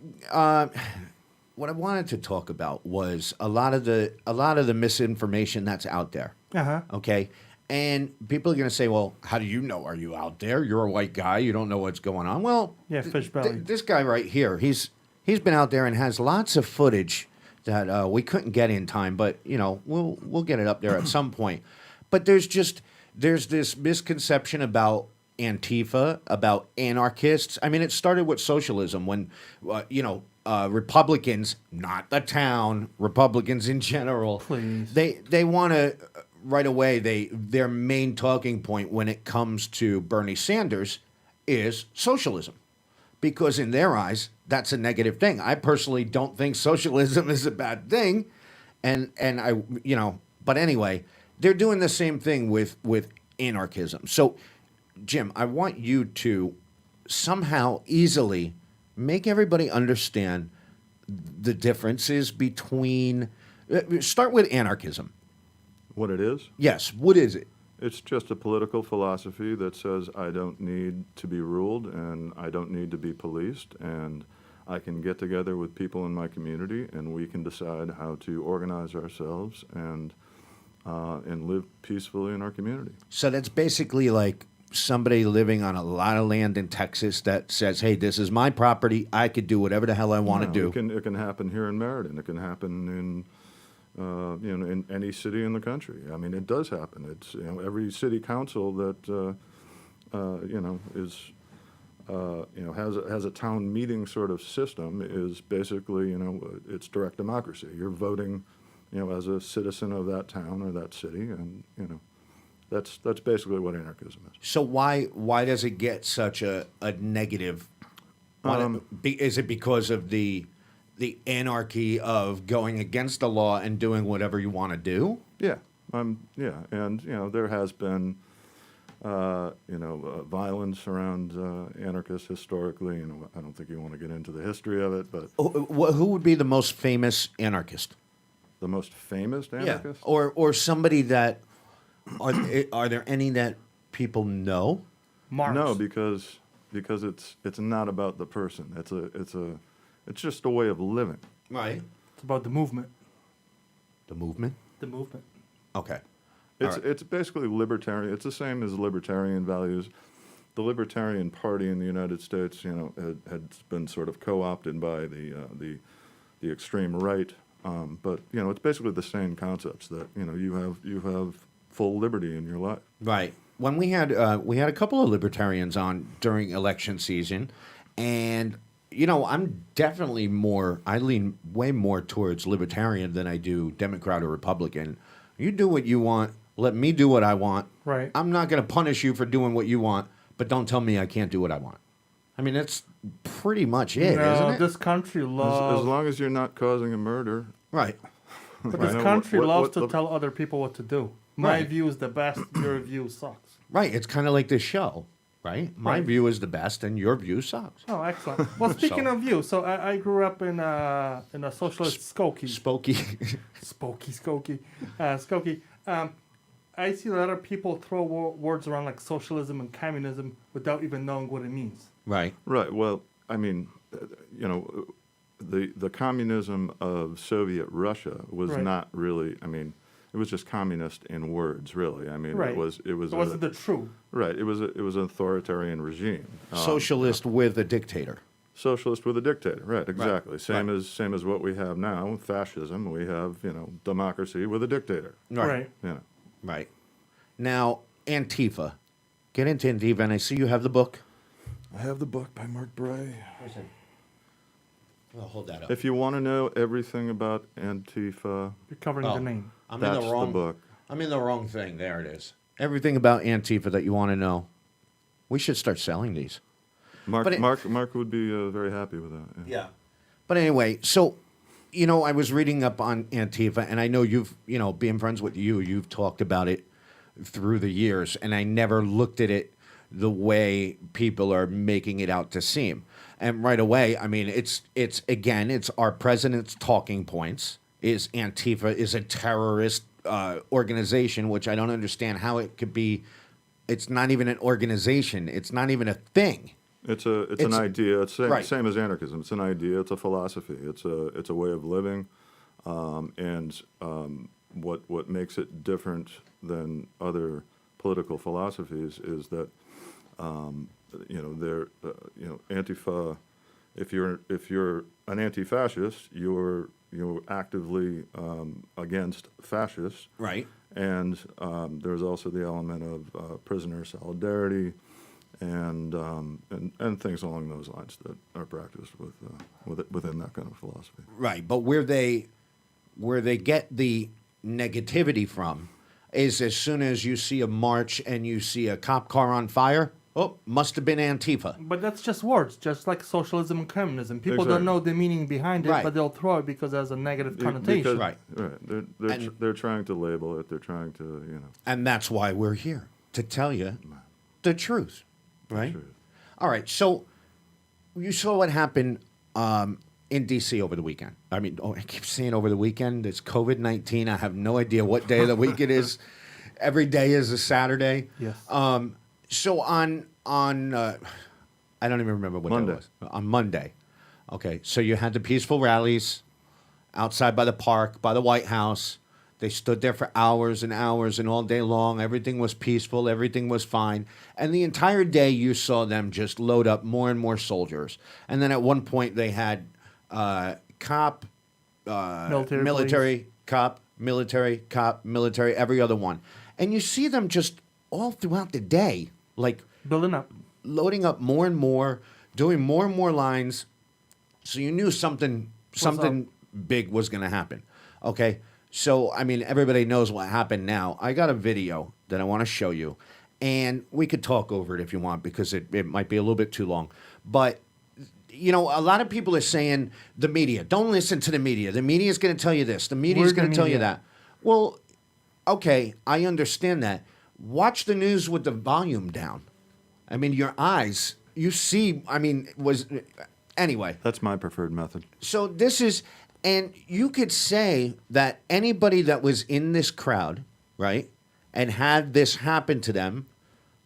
Speaker 1: what I wanted to talk about was a lot of the misinformation that's out there.
Speaker 11: Uh-huh.
Speaker 1: Okay, and people are going to say, "Well, how do you know? Are you out there? You're a white guy. You don't know what's going on." Well,
Speaker 11: Yeah, fish belly.
Speaker 1: this guy right here, he's been out there and has lots of footage that we couldn't get in time, but we'll get it up there at some point. But there's this misconception about Antifa, about anarchists. I mean, it started with socialism when Republicans, not the town, Republicans in general,
Speaker 11: Please.
Speaker 1: they want to right away. Their main talking point when it comes to Bernie Sanders is socialism, because in their eyes that's a negative thing. I personally don't think socialism is a bad thing, and I but anyway, they're doing the same thing with anarchism. So Jim, I want you to somehow easily make everybody understand the differences between. Start with anarchism.
Speaker 12: What it is?
Speaker 1: Yes. What is it?
Speaker 12: It's just a political philosophy that says I don't need to be ruled and I don't need to be policed, and I can get together with people in my community and we can decide how to organize ourselves and live peacefully in our community.
Speaker 1: So that's basically like somebody living on a lot of land in Texas that says, "Hey, this is my property. I could do whatever the hell I want to do."
Speaker 12: It can happen here in Meriden. It can happen in in any city in the country. I mean, it does happen. It's every city council that is has a town meeting sort of system is basically it's direct democracy. You're voting as a citizen of that town or that city, and that's basically what anarchism is.
Speaker 1: So why does it get such a negative? Is it because of the anarchy of going against the law and doing whatever you want to do?
Speaker 12: Yeah, yeah, and there has been violence around anarchists historically. I don't think you want to get into the history of it, but
Speaker 1: Who would be the most famous anarchist?
Speaker 12: the most famous anarchist?
Speaker 1: Or somebody that are there any that people know?
Speaker 11: Marx.
Speaker 12: No, because it's not about the person. It's just a way of living.
Speaker 1: Right.
Speaker 11: It's about the movement.
Speaker 1: The movement?
Speaker 11: The movement.
Speaker 1: Okay.
Speaker 12: It's basically libertarian. It's the same as libertarian values. The Libertarian Party in the United States, had been sort of co-opted by the extreme right. But it's basically the same concepts that you have full liberty in your life.
Speaker 1: Right. When we had a couple of libertarians on during election season, and I'm definitely I lean way more towards libertarian than I do Democrat or Republican. You do what you want. Let me do what I want.
Speaker 11: Right.
Speaker 1: I'm not going to punish you for doing what you want, but don't tell me I can't do what I want. I mean, that's pretty much it, isn't it?
Speaker 11: This country loves.
Speaker 12: As long as you're not causing a murder.
Speaker 1: Right.
Speaker 11: But this country loves to tell other people what to do. My view is the best. Your view sucks.
Speaker 1: Right. It's kind of like this show, right? My
Speaker 11: Right.
Speaker 1: view is the best, and your view sucks.
Speaker 11: Oh, excellent. Well, speaking of view, so I grew up in a socialist Skokie. Skokie. I see a lot of people throw words around like socialism and communism without even knowing what it means.
Speaker 1: Right.
Speaker 12: Right. Well, I mean, the communism of Soviet Russia was
Speaker 11: Right.
Speaker 12: not really. I mean, it was just communist in words, really. I mean,
Speaker 11: Right.
Speaker 12: it was.
Speaker 11: wasn't the truth.
Speaker 12: Right. It was an authoritarian regime.
Speaker 1: Socialist with a dictator.
Speaker 12: Socialist with a dictator. Right. Exactly.
Speaker 1: Right.
Speaker 12: Same as what we have now. Fascism. We have democracy with a dictator.
Speaker 11: Right.
Speaker 1: Right. Now, Antifa. Get into Antifa, and I see you have the book.
Speaker 12: I have the book by Mark Bray.
Speaker 1: I'll hold that up.
Speaker 12: If you want to know everything about Antifa,
Speaker 11: You're covering the name.
Speaker 12: that's the book.
Speaker 1: I'm in the wrong thing. There it is. Everything about Antifa that you want to know. We should start selling these.
Speaker 12: Mark would be very happy with that.
Speaker 1: Yeah. But anyway, so, I was reading up on Antifa, and I know you've, being friends with you, you've talked about it through the years, and I never looked at it the way people are making it out to seem. And right away, I mean, it's our president's talking points is Antifa is a terrorist organization, which I don't understand how it could be. It's not even an organization. It's not even a thing.
Speaker 12: It's an idea. It's
Speaker 1: right.
Speaker 12: Same as anarchism. It's an idea. It's a philosophy. It's a way of living, and what makes it different than other political philosophies is that Antifa. If you're an anti-fascist, you're actively against fascists.
Speaker 1: Right.
Speaker 12: And there's also the element of prisoner solidarity. And things along those lines that are practiced within that kind of philosophy.
Speaker 1: Right, but where they get the negativity from is as soon as you see a march and you see a cop car on fire, must have been Antifa.
Speaker 11: But that's just words, just like socialism and communism. People
Speaker 12: Exactly.
Speaker 11: don't know the meaning behind it,
Speaker 1: Right.
Speaker 11: but they'll throw it because it has a negative connotation.
Speaker 1: Right.
Speaker 12: They're trying to label it. They're trying to
Speaker 1: And that's why we're here, to tell you the truth, right?
Speaker 12: truth.
Speaker 1: All right. So you saw what happened in D.C. over the weekend. I mean, I keep saying over the weekend. It's COVID-19. I have no idea what day of the week it is. Every day is a Saturday.
Speaker 11: Yes.
Speaker 1: So on I don't even remember what
Speaker 12: Monday.
Speaker 1: day it was. On Monday. Okay. So you had the peaceful rallies outside by the park, by the White House. They stood there for hours and hours and all day long. Everything was peaceful. Everything was fine. And the entire day you saw them just load up more and more soldiers. And then at one point they had cop, military, cop, military, every other one. And you see them just all throughout the day, like
Speaker 11: Building up.
Speaker 1: loading up more and more, doing more and more lines. So you knew something big was going to happen. Okay. So, I mean, everybody knows what happened now. I got a video that I want to show you, and we could talk over it if you want because it might be a little bit too long. But, you know, a lot of people are saying the media, don't listen to the media. The media is going to tell you this. The media is going to tell you that. Well, okay, I understand that. Watch the news with the volume down. I mean, your eyes, you see, I mean, anyway.
Speaker 12: That's my preferred method.
Speaker 1: So this is... And you could say that anybody that was in this crowd, right, and had this happen to them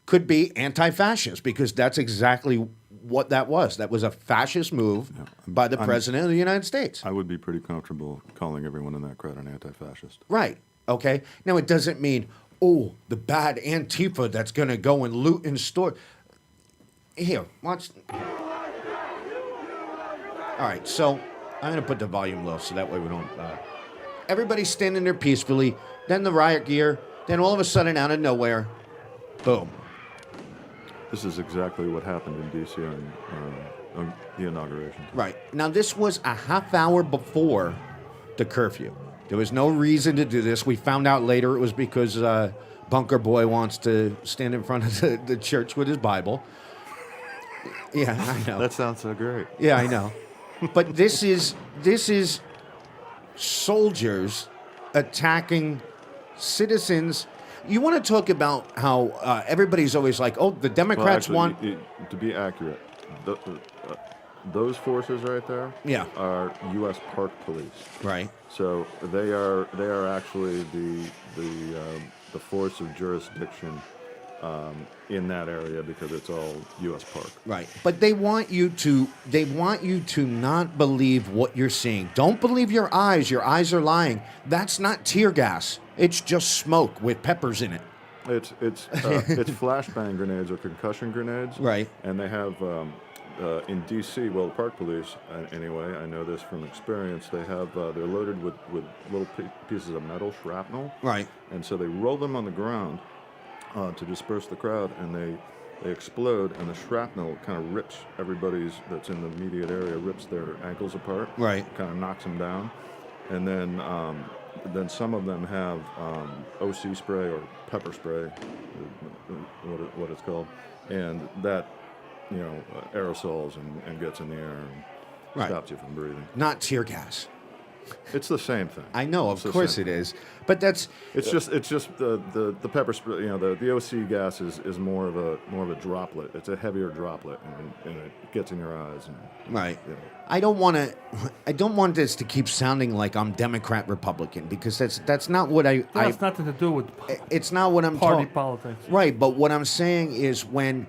Speaker 1: could be anti-fascist because that's exactly what that was. That was a fascist move by the President of the United States.
Speaker 12: I would be pretty comfortable calling everyone in that crowd an anti-fascist.
Speaker 1: Right. Okay. Now, it doesn't mean, oh, the bad Antifa that's going to go and loot and store. Here, watch. All right, so... I'm going to put the volume low so that way we don't... Everybody's standing there peacefully. Then the riot gear. Then all of a sudden, out of nowhere, boom.
Speaker 12: This is exactly what happened in D.C. on the inauguration.
Speaker 1: Right. Now, this was a half hour before the curfew. There was no reason to do this. We found out later it was because Bunker Boy wants to stand in front of the church with his Bible. Yeah, I know.
Speaker 12: That sounds so great.
Speaker 1: Yeah, I know. But this is soldiers attacking citizens. You want to talk about how everybody's always like, oh, the Democrats want...
Speaker 12: To be accurate, those forces right there are U.S. Park Police.
Speaker 1: Right.
Speaker 12: So they are actually the force of jurisdiction in that area because it's all U.S. Park.
Speaker 1: Right. But they want you to not believe what you're seeing. Don't believe your eyes. Your eyes are lying. That's not tear gas. It's just smoke with peppers in it.
Speaker 12: It's flashbang grenades or concussion grenades.
Speaker 1: Right.
Speaker 12: And they have in D.C. Well, the Park Police anyway. I know this from experience. They have they're loaded with little pieces of metal shrapnel.
Speaker 1: Right.
Speaker 12: And so they roll them on the ground to disperse the crowd, and they explode, and the shrapnel kind of rips everybody's that's in the immediate area, rips their ankles apart.
Speaker 1: Right.
Speaker 12: Kind of knocks them down, and then some of them have OC spray or pepper spray, what it's called, and that aerosols and gets in the air and stops you from breathing.
Speaker 1: Not tear gas.
Speaker 12: It's the same thing.
Speaker 1: I know, of course it is, but that's
Speaker 12: it's just the pepper spray. The OC gas is more of a droplet. It's a heavier droplet, and it gets in your eyes. And,
Speaker 1: right. I don't want this to keep sounding like I'm Democrat Republican because that's not what I.
Speaker 11: That has nothing to do with.
Speaker 1: It's not what I'm
Speaker 11: party politics.
Speaker 1: Right, but what I'm saying is when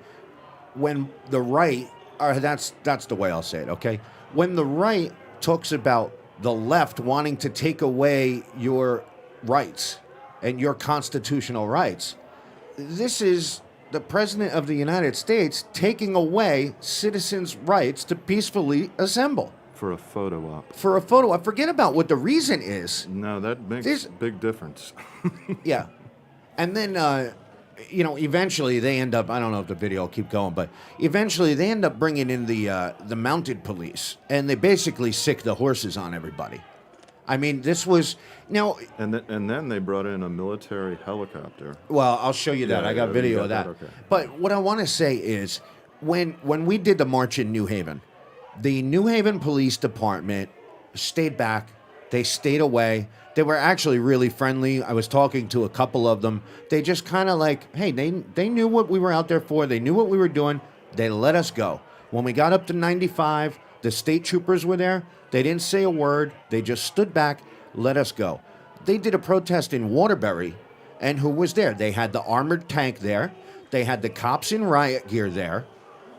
Speaker 1: the right, or that's the way I'll say it. Okay, when the right talks about the left wanting to take away your rights and your constitutional rights. This is the President of the United States taking away citizens' rights to peacefully assemble.
Speaker 12: For a photo op.
Speaker 1: For a photo op. Forget about what the reason is.
Speaker 12: No, that makes a big difference.
Speaker 1: Yeah. And then, eventually they end up, I don't know if the video will keep going, but eventually they end up bringing in the mounted police, and they basically sick the horses on everybody. I mean, this was, now...
Speaker 12: And then they brought in a military helicopter.
Speaker 1: Well, I'll show you that.
Speaker 12: Yeah,
Speaker 1: I got video of that.
Speaker 12: Okay.
Speaker 1: But what I want to say is, when we did the march in New Haven, the New Haven Police Department stayed back, They stayed away. They were actually really friendly. I was talking to a couple of them. They just kind of like, hey, they knew what we were out there for. They knew what we were doing. They let us go. When we got up to 95, the state troopers were there. They didn't say a word. They just stood back, let us go. They did a protest in Waterbury, and who was there? They had the armored tank there. They had the cops in riot gear there.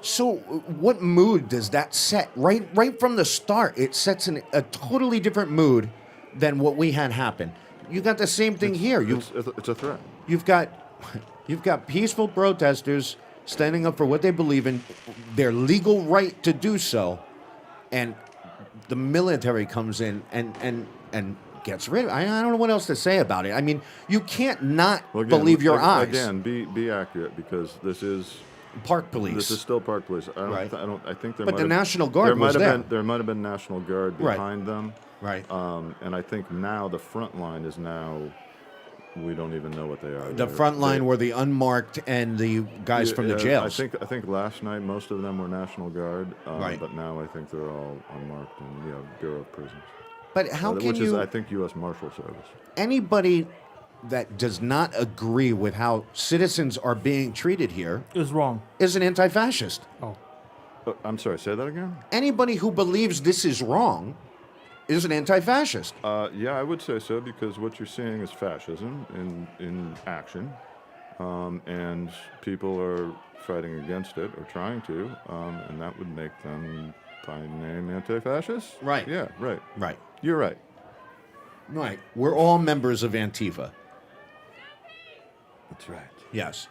Speaker 1: So what mood does that set? Right from the start, it sets a totally different mood than what we had happen. You got the same thing here.
Speaker 12: It's a threat.
Speaker 1: You've got peaceful protesters standing up for what they believe in, their legal right to do so, and the military comes in and gets rid of it. I don't know what else to say about it. I mean, you can't not believe your eyes.
Speaker 12: Again, be accurate, because this is
Speaker 1: Park Police.
Speaker 12: This is still Park Police. I think there.
Speaker 1: But the National Guard was there.
Speaker 12: There might have been National Guard behind them.
Speaker 1: Right.
Speaker 12: And I think now the front line is now. We don't even know what they are.
Speaker 1: The front line were the unmarked and the guys from the jails.
Speaker 12: I think last night most of them were National Guard,
Speaker 1: right.
Speaker 12: But now I think they're all unmarked and Bureau of Prisons.
Speaker 1: But how can
Speaker 12: which
Speaker 1: you?
Speaker 12: Is I think U.S. Marshal Service.
Speaker 1: Anybody that does not agree with how citizens are being treated here
Speaker 11: is wrong.
Speaker 1: Is an anti-fascist.
Speaker 11: Oh.
Speaker 12: I'm sorry. Say that again.
Speaker 1: Anybody who believes this is wrong is an anti-fascist.
Speaker 12: Yeah, I would say so, because what you're seeing is fascism in action, and people are fighting against it or trying to, and that would make them, by name, anti-fascist.
Speaker 1: Right.
Speaker 12: Yeah. Right.
Speaker 1: Right.
Speaker 12: You're right.
Speaker 1: Right. We're all members of Antifa.
Speaker 12: That's right.
Speaker 1: Yes.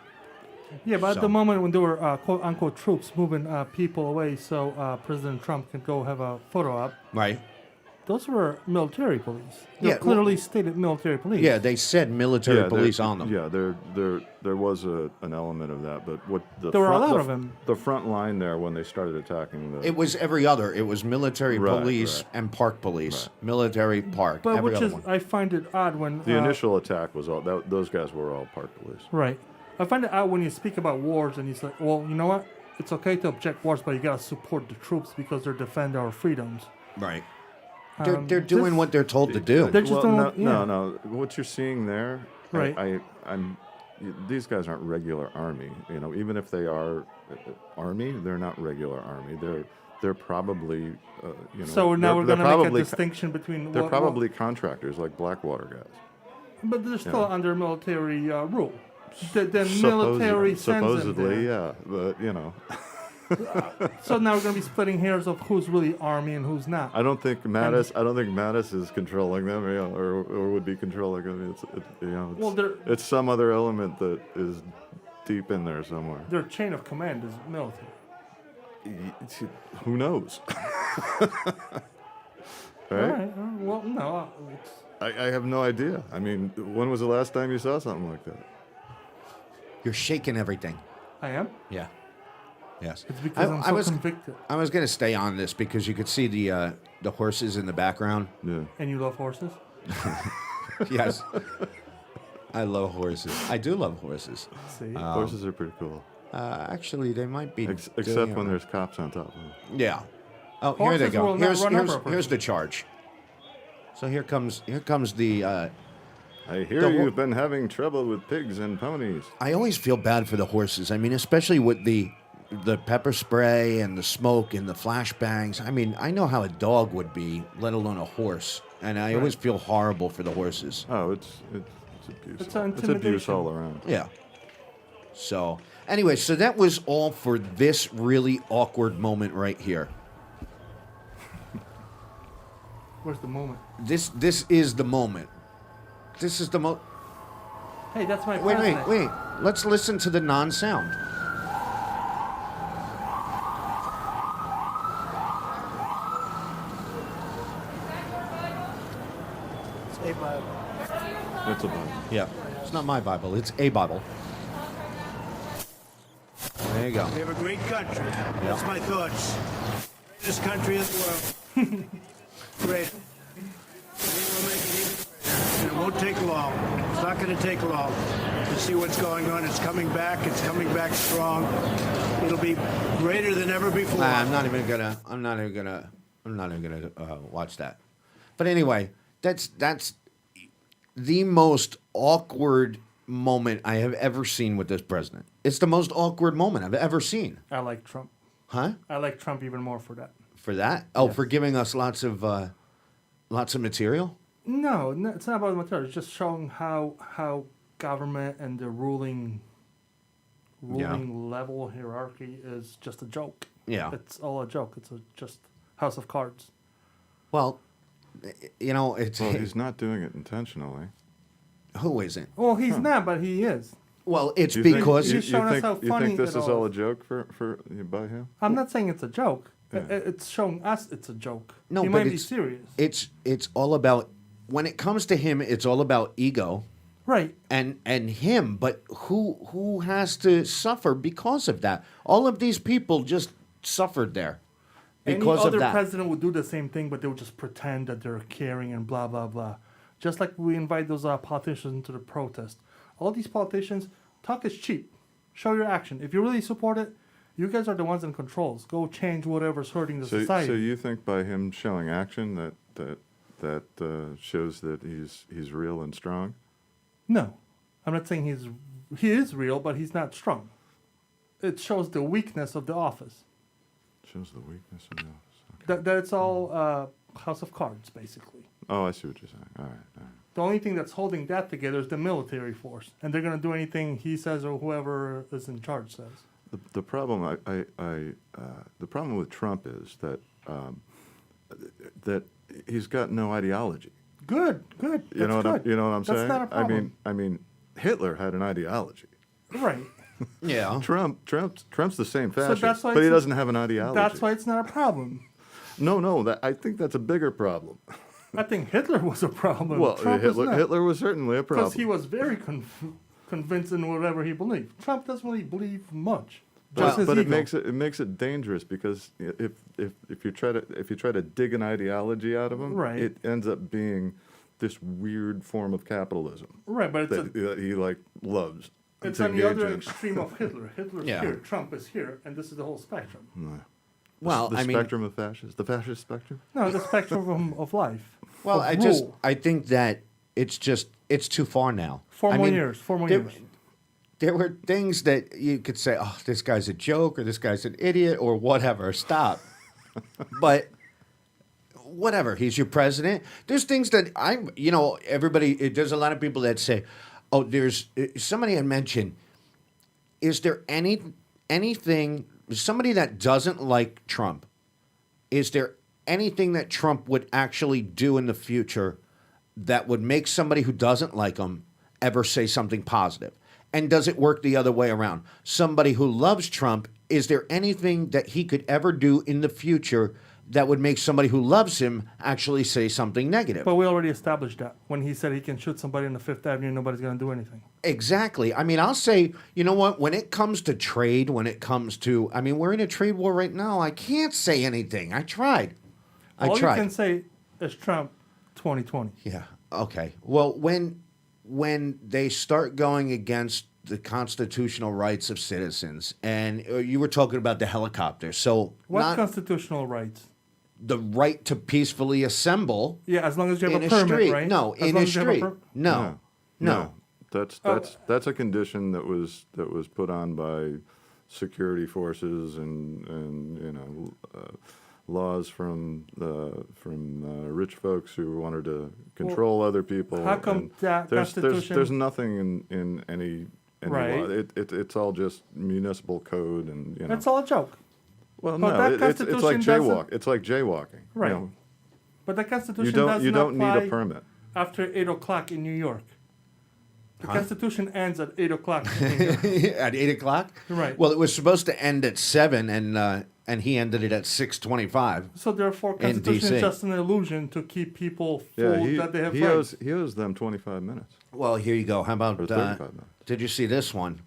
Speaker 11: Yeah, but at the moment when there were quote-unquote troops moving people away so President Trump can go have a photo op.
Speaker 1: Right.
Speaker 11: Those were military police.
Speaker 1: Yeah,
Speaker 11: clearly stated military police.
Speaker 1: Yeah, they said military police on them.
Speaker 12: Yeah, there was an element of that, but what
Speaker 11: there were a lot of them.
Speaker 12: The front line there when they started attacking
Speaker 1: it was every other. It was military police and park police. Right. Military park.
Speaker 11: But
Speaker 1: every
Speaker 11: which
Speaker 1: other
Speaker 11: is
Speaker 1: one.
Speaker 11: I find it odd when
Speaker 12: the initial attack was all those guys were all park police.
Speaker 11: Right. I find it odd when you speak about wars and you say, well, you know what? It's okay to object wars, but you gotta support the troops because they're defending our freedoms.
Speaker 1: Right. They're doing what they're told to do.
Speaker 11: They're just
Speaker 12: no. What you're seeing there,
Speaker 11: right?
Speaker 12: These guys aren't regular army. Even if they are army, they're not regular army. They're probably
Speaker 11: So now we're going to make a distinction between.
Speaker 12: They're probably contractors like Blackwater guys.
Speaker 11: But they're still under military rule. The military sends
Speaker 12: supposedly,
Speaker 11: them there.
Speaker 12: yeah, but
Speaker 11: So now we're going to be splitting hairs of who's really army and who's not.
Speaker 12: I don't think Mattis is controlling them, or would be controlling them. It's some other element that is deep in there somewhere.
Speaker 11: Their chain of command is military.
Speaker 12: Who knows?
Speaker 11: Right? All right. Well, no.
Speaker 12: I have no idea. I mean, when was the last time you saw something like that?
Speaker 1: You're shaking everything.
Speaker 11: I am?
Speaker 1: Yeah. Yes.
Speaker 11: It's because I'm so convicted.
Speaker 1: I was going to stay on this because you could see the horses in the background.
Speaker 12: Yeah.
Speaker 11: And you love horses?
Speaker 1: Yes. I love horses. I do love horses.
Speaker 11: See?
Speaker 12: Horses are pretty cool.
Speaker 1: Actually, they might be.
Speaker 12: Except when there's cops on top of them.
Speaker 1: Yeah. Oh,
Speaker 11: horses
Speaker 1: here they go.
Speaker 11: Here's
Speaker 1: the charge. So here comes the.
Speaker 12: I hear you've been having trouble with pigs and ponies.
Speaker 1: I always feel bad for the horses. I mean, especially with the pepper spray and the smoke and the flashbangs. I mean, I know how a dog would be, let alone a horse. And I always feel horrible for the horses.
Speaker 12: Oh, it's abuse.
Speaker 11: It's
Speaker 12: abuse all around.
Speaker 1: Yeah. So, anyway, so that was all for this really awkward moment right here.
Speaker 11: Where's the moment?
Speaker 1: This is the moment. This is the
Speaker 11: Hey, that's my
Speaker 1: Wait. Let's listen to the non-sound.
Speaker 11: It's a Bible.
Speaker 12: It's a Bible.
Speaker 1: Yeah. It's not my Bible. It's a Bible. There you go.
Speaker 13: We have a great country. That's my thoughts. Greatest country in the world. Great. And it won't take long. It's not going to take long to see what's going on. It's coming back. It's coming back strong. It'll be greater than ever before.
Speaker 1: I'm not even gonna watch that. But anyway, That's the most awkward moment I have ever seen with this president. It's the most awkward moment I've ever seen.
Speaker 11: I like Trump.
Speaker 1: Huh?
Speaker 11: I like Trump even more for that.
Speaker 1: For that? Oh, for giving us lots of material?
Speaker 11: No, it's not about the material. It's just showing how government and the ruling level hierarchy is just a joke.
Speaker 1: Yeah.
Speaker 11: It's all a joke. It's just House of Cards.
Speaker 1: Well, it's...
Speaker 12: Well, he's not doing it intentionally.
Speaker 1: Who isn't?
Speaker 11: Well, he's not, but he is.
Speaker 1: Well, it's
Speaker 12: You
Speaker 1: because...
Speaker 12: think,
Speaker 11: He's showing us how
Speaker 12: you
Speaker 11: funny
Speaker 12: think this
Speaker 11: it
Speaker 12: is
Speaker 11: all
Speaker 12: all a
Speaker 11: is.
Speaker 12: joke by him?
Speaker 11: I'm not saying it's a joke.
Speaker 12: Yeah.
Speaker 11: It's showing us it's a joke.
Speaker 1: No,
Speaker 11: he
Speaker 1: but
Speaker 11: might be serious.
Speaker 1: It's all about... When it comes to him, it's all about ego.
Speaker 11: Right.
Speaker 1: And him, but who has to suffer because of that? All of these people just suffered there because
Speaker 11: Any
Speaker 1: of
Speaker 11: other
Speaker 1: that.
Speaker 11: president would do the same thing, but they would just pretend that they're caring and blah, blah, blah. Just like we invite those politicians into the protest. All these politicians, talk is cheap. Show your action. If you really support it, you guys are the ones in controls. Go change whatever's hurting the society.
Speaker 12: So you think by him showing action that shows that he's real and strong?
Speaker 11: No. I'm not saying he is real, but he's not strong. It shows the weakness of the office.
Speaker 12: Shows the weakness of the office. Okay.
Speaker 11: That it's all House of Cards, basically.
Speaker 12: Oh, I see what you're saying. All right.
Speaker 11: The only thing that's holding that together is the military force, and they're going to do anything he says or whoever is in charge says.
Speaker 12: The problem the problem with Trump is that that he's got no ideology.
Speaker 11: Good.
Speaker 12: You know what I'm saying?
Speaker 11: That's not a problem.
Speaker 12: I mean, Hitler had an ideology.
Speaker 11: Right.
Speaker 1: Yeah.
Speaker 12: Trump's the same fascist,
Speaker 11: that's why
Speaker 12: but he
Speaker 11: it's-
Speaker 12: doesn't have an ideology.
Speaker 11: That's why it's not a problem.
Speaker 12: No, I think that's a bigger problem.
Speaker 11: I think Hitler was a problem.
Speaker 12: Well,
Speaker 11: Trump is not.
Speaker 12: Hitler was certainly a problem.
Speaker 11: Because he was very convinced in whatever he believed. Trump doesn't really believe much. Just his
Speaker 12: but
Speaker 11: ego.
Speaker 12: it makes it dangerous because if you try to dig an ideology out of him,
Speaker 11: Right.
Speaker 12: it ends up being this weird form of capitalism.
Speaker 11: Right, but it's
Speaker 12: that he loves.
Speaker 11: It's
Speaker 12: to
Speaker 11: on the
Speaker 12: engage
Speaker 11: other
Speaker 12: in.
Speaker 11: extreme of Hitler. Hitler's
Speaker 1: Yeah.
Speaker 11: here, Trump is here, and this is the whole spectrum.
Speaker 12: No.
Speaker 1: Well,
Speaker 12: the
Speaker 1: I mean-
Speaker 12: spectrum of fascists, the fascist spectrum.
Speaker 11: No, the spectrum of life.
Speaker 1: Well,
Speaker 11: of rule.
Speaker 1: I think that it's too far now.
Speaker 11: 4 more years. 4 more years.
Speaker 1: There were things that you could say, oh, this guy's a joke, or this guy's an idiot, or whatever. Stop. But whatever, he's your president. There's things that there's a lot of people that say, oh, somebody had mentioned, is there anything, somebody that doesn't like Trump, is there anything that Trump would actually do in the future that would make somebody who doesn't like him ever say something positive? And does it work the other way around? Somebody who loves Trump, is there anything that he could ever do in the future that would make somebody who loves him actually say something negative?
Speaker 11: But we already established that. When he said he can shoot somebody on the Fifth Avenue, nobody's going to do anything.
Speaker 1: Exactly. I mean, I'll say, you know what? When it comes to trade, we're in a trade war right now. I can't say anything. I tried.
Speaker 11: All you can say is Trump 2020.
Speaker 1: Yeah. Okay. Well, when they start going against the constitutional rights of citizens, and you were talking about the helicopter, so
Speaker 11: What constitutional rights?
Speaker 1: the right to peacefully assemble.
Speaker 11: Yeah, as long as you have
Speaker 1: in
Speaker 11: a permit,
Speaker 1: street.
Speaker 11: right?
Speaker 1: No,
Speaker 11: As
Speaker 1: in
Speaker 11: long
Speaker 1: a
Speaker 11: as you have a
Speaker 1: street. No.
Speaker 12: That's a condition that was put on by security forces and laws from rich folks who wanted to control other people.
Speaker 11: How come
Speaker 12: and
Speaker 11: that Constitution-
Speaker 12: there's nothing in any
Speaker 11: Right.
Speaker 12: law. It's all just municipal code and
Speaker 11: That's all a joke.
Speaker 12: Well,
Speaker 11: But
Speaker 12: no,
Speaker 11: that
Speaker 12: it's like
Speaker 11: Constitution doesn't-
Speaker 12: It's like jaywalking.
Speaker 11: Right.
Speaker 12: You know,
Speaker 11: But the Constitution
Speaker 12: you don't need a
Speaker 11: apply
Speaker 12: permit.
Speaker 11: after 8 o'clock in New York. The Constitution ends at 8 o'clock in New York.
Speaker 1: At 8 o'clock?
Speaker 11: Right.
Speaker 1: Well, it was supposed to end at 7, and he ended it at 6:25.
Speaker 11: So therefore,
Speaker 1: in
Speaker 11: Constitution
Speaker 1: DC.
Speaker 11: is just an illusion to keep people fooled that they have rights.
Speaker 12: He owes them 25 minutes.
Speaker 1: Well, here you go. How about,
Speaker 12: Or 35 minutes.
Speaker 1: did you see this one?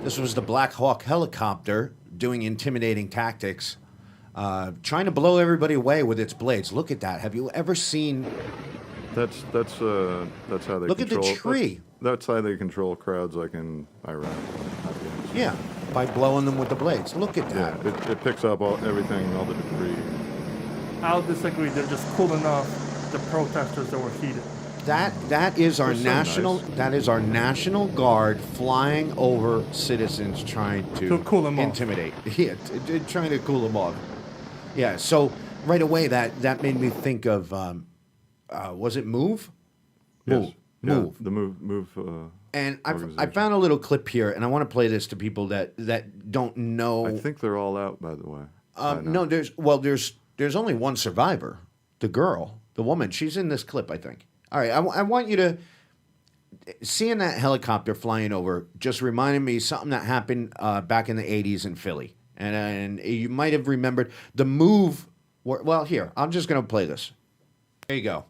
Speaker 1: This was the Black Hawk helicopter doing intimidating tactics, trying to blow everybody away with its blades. Look at that. Have you ever seen...
Speaker 12: That's how they
Speaker 1: Look at the
Speaker 12: control.
Speaker 1: tree.
Speaker 12: That's how they control crowds, like in Iraq.
Speaker 1: Yeah, by blowing them with the blades. Look at that.
Speaker 12: Yeah, it picks up everything, all the debris.
Speaker 11: I'll disagree. They're just cooling off the protesters that were heated.
Speaker 1: That is our
Speaker 12: They're so
Speaker 1: national
Speaker 12: nice.
Speaker 1: that is our National Guard flying over citizens trying to
Speaker 11: cool them off.
Speaker 1: intimidate. Yeah, trying to cool them off. Yeah, so right away that made me think of was it Move?
Speaker 12: Yes. Yeah,
Speaker 1: Move.
Speaker 12: the move.
Speaker 1: And I
Speaker 12: organization.
Speaker 1: found a little clip here, and I want to play this to people that don't know.
Speaker 12: I think they're all out, by the way. by now.
Speaker 1: No, there's only one survivor, the girl, the woman. She's in this clip, I think. All right, I want you to seeing that helicopter flying over just reminded me something that happened back in the '80s in Philly, and you might have remembered the move. Well, here I'm just going to play this. There you go.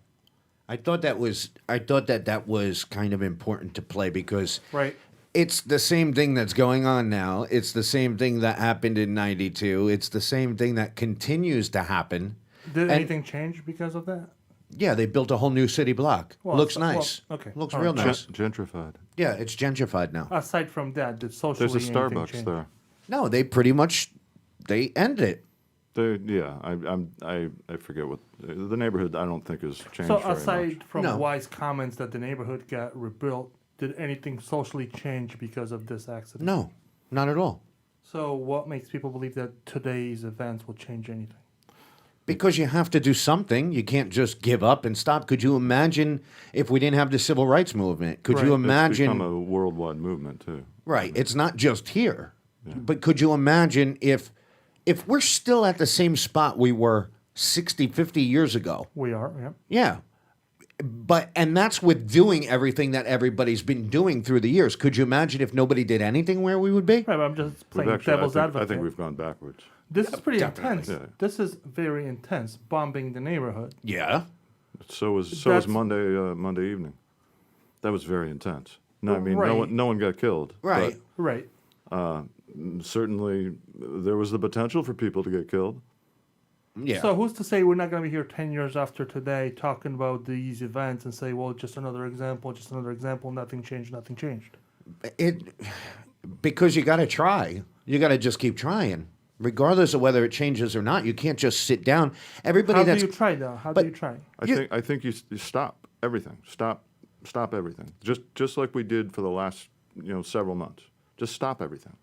Speaker 1: I thought that was kind of important to play because
Speaker 11: Right.
Speaker 1: it's the same thing that's going on now. It's the same thing that happened in '92. It's the same thing that continues to happen.
Speaker 11: Did
Speaker 1: And-
Speaker 11: anything change because of that?
Speaker 1: Yeah, they built a whole new city block.
Speaker 11: Well,
Speaker 1: Looks
Speaker 11: so-
Speaker 1: nice.
Speaker 11: well, okay.
Speaker 1: Looks
Speaker 11: All
Speaker 1: real
Speaker 11: right.
Speaker 1: nice.
Speaker 12: Gentrified.
Speaker 1: Yeah, it's gentrified now.
Speaker 11: Aside from that, did socially
Speaker 12: There's a
Speaker 11: anything
Speaker 12: Starbucks
Speaker 11: change?
Speaker 12: there.
Speaker 1: No, they pretty much they ended it.
Speaker 12: I forget what the neighborhood. I don't think has changed
Speaker 11: So
Speaker 12: very
Speaker 11: aside
Speaker 12: much.
Speaker 11: from
Speaker 1: No.
Speaker 11: Wise comments that the neighborhood got rebuilt, did anything socially change because of this accident?
Speaker 1: No, not at all.
Speaker 11: So what makes people believe that today's events will change anything?
Speaker 1: Because you have to do something. You can't just give up and stop. Could you imagine if we didn't have the civil rights movement? Could you
Speaker 11: Right.
Speaker 12: It's
Speaker 1: imagine?
Speaker 12: become a worldwide movement too.
Speaker 1: Right. It's not just here. But could you imagine if we're still at the same spot we were 60, 50 years ago?
Speaker 11: We are, yeah.
Speaker 1: Yeah. And that's with doing everything that everybody's been doing through the years. Could you imagine if nobody did anything where we would be?
Speaker 11: Right, but I'm just
Speaker 12: We've
Speaker 11: playing
Speaker 12: actually,
Speaker 11: devil's
Speaker 12: I
Speaker 11: advocate.
Speaker 12: think we've gone backwards.
Speaker 11: This is pretty
Speaker 1: definitely.
Speaker 11: intense.
Speaker 12: Yeah.
Speaker 11: This is very intense. Bombing the neighborhood.
Speaker 1: Yeah.
Speaker 12: So was
Speaker 11: That's-
Speaker 12: Monday evening. That was very intense. No, I mean
Speaker 11: Right.
Speaker 12: no one got killed.
Speaker 1: Right.
Speaker 11: Right.
Speaker 12: But, certainly, there was the potential for people to get killed.
Speaker 1: Yeah.
Speaker 11: So who's to say we're not going to be here 10 years after today talking about these events and say, well, just another example, nothing changed.
Speaker 1: Because you got to try. You got to just keep trying, regardless of whether it changes or not. You can't just sit down. Everybody
Speaker 11: How
Speaker 1: that's
Speaker 11: do you try, though? How
Speaker 1: but-
Speaker 11: do you try?
Speaker 12: I think you stop everything. Stop everything. Just like we did for the last several months. Just stop everything,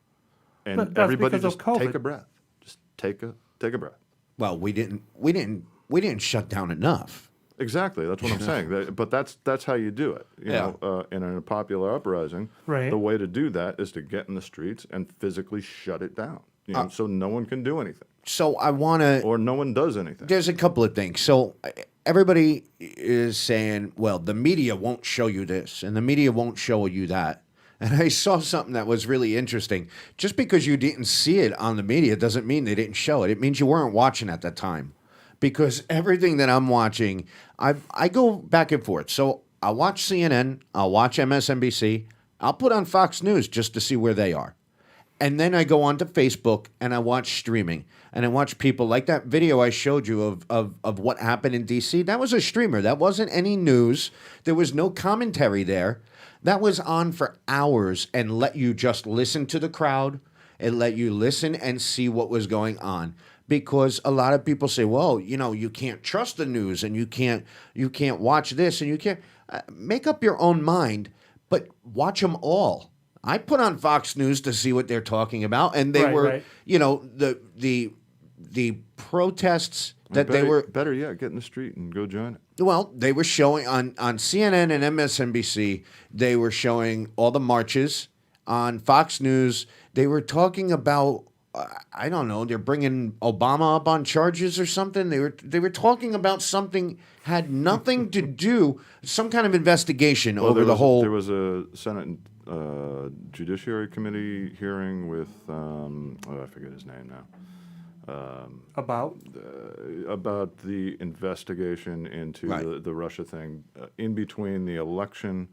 Speaker 12: and
Speaker 11: But that's
Speaker 12: everybody
Speaker 11: because of
Speaker 12: just take
Speaker 11: COVID.
Speaker 12: a breath. Just take a breath.
Speaker 1: well, we didn't shut down enough.
Speaker 12: Exactly. That's what I'm saying. But that's how you do it. You
Speaker 1: Yeah.
Speaker 12: know, in a popular uprising,
Speaker 11: Right.
Speaker 12: the way to do that is to get in the streets and physically shut it down. So no one can do anything,
Speaker 1: So I want to.
Speaker 12: or no one does anything.
Speaker 1: There's a couple of things. So everybody is saying, well, the media won't show you this, and the media won't show you that. And I saw something that was really interesting. Just because you didn't see it on the media doesn't mean they didn't show it. It means you weren't watching at that time. Because everything that I'm watching, I go back and forth. So I'll watch CNN, I'll watch MSNBC, I'll put on Fox News just to see where they are. And then I go on to Facebook and I watch streaming. And I watch people like that video I showed you of what happened in D.C. That was a streamer. That wasn't any news. There was no commentary there. That was on for hours and let you just listen to the crowd and let you listen and see what was going on. Because a lot of people say, well, you can't trust the news and you can't watch this and you can't make up your own mind, but watch them all. I put on Fox News to see what they're talking about, and they were, the protests that they were.
Speaker 12: Better yet, get in the street and go join it.
Speaker 1: Well, they were showing on CNN and MSNBC. They were showing all the marches. On Fox News, they were talking about. I don't know. They're bringing Obama up on charges or something. They were talking about something had nothing to do. Some kind of investigation over the whole.
Speaker 12: There was a Senate Judiciary Committee hearing with I forget his name now.
Speaker 11: About
Speaker 12: The investigation into
Speaker 1: Right.
Speaker 12: the Russia thing in between the election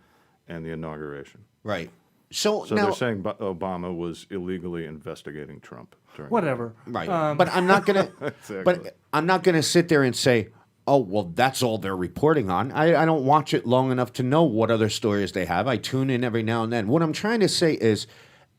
Speaker 12: and the inauguration.
Speaker 1: Right. So
Speaker 12: So
Speaker 1: now,
Speaker 12: they're saying Obama was illegally investigating Trump. During
Speaker 11: whatever.
Speaker 1: right. But I'm not gonna.
Speaker 12: Exactly.
Speaker 1: But I'm not gonna sit there and say, oh, well, that's all they're reporting on. I don't watch it long enough to know what other stories they have. I tune in every now and then. What I'm trying to say is,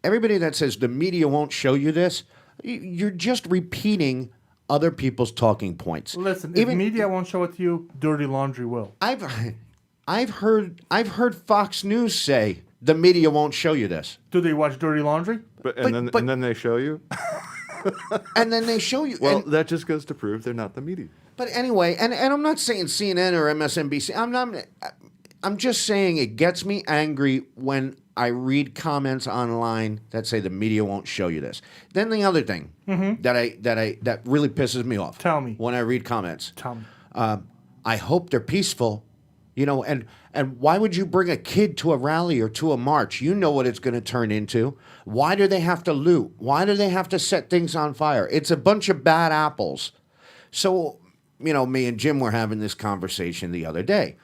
Speaker 1: everybody that says the media won't show you this, you're just repeating other people's talking points.
Speaker 11: Listen, if media won't show it to you, dirty laundry will.
Speaker 1: I've heard Fox News say the media won't show you this.
Speaker 11: Do they watch dirty laundry?
Speaker 12: And then they show you.
Speaker 1: And then they show you.
Speaker 12: Well, that just goes to prove they're not the media.
Speaker 1: But anyway, and I'm not saying CNN or MSNBC. I'm just saying it gets me angry when I read comments online that say the media won't show you this. Then the other thing that really pisses me off.
Speaker 11: Tell me.
Speaker 1: When I read comments.
Speaker 11: Tell me.
Speaker 1: I hope they're peaceful. You know, and why would you bring a kid to a rally or to a march? You know what it's going to turn into. Why do they have to loot? Why do they have to set things on fire? It's a bunch of bad apples. So, you know, me and Jim were having this conversation the other day.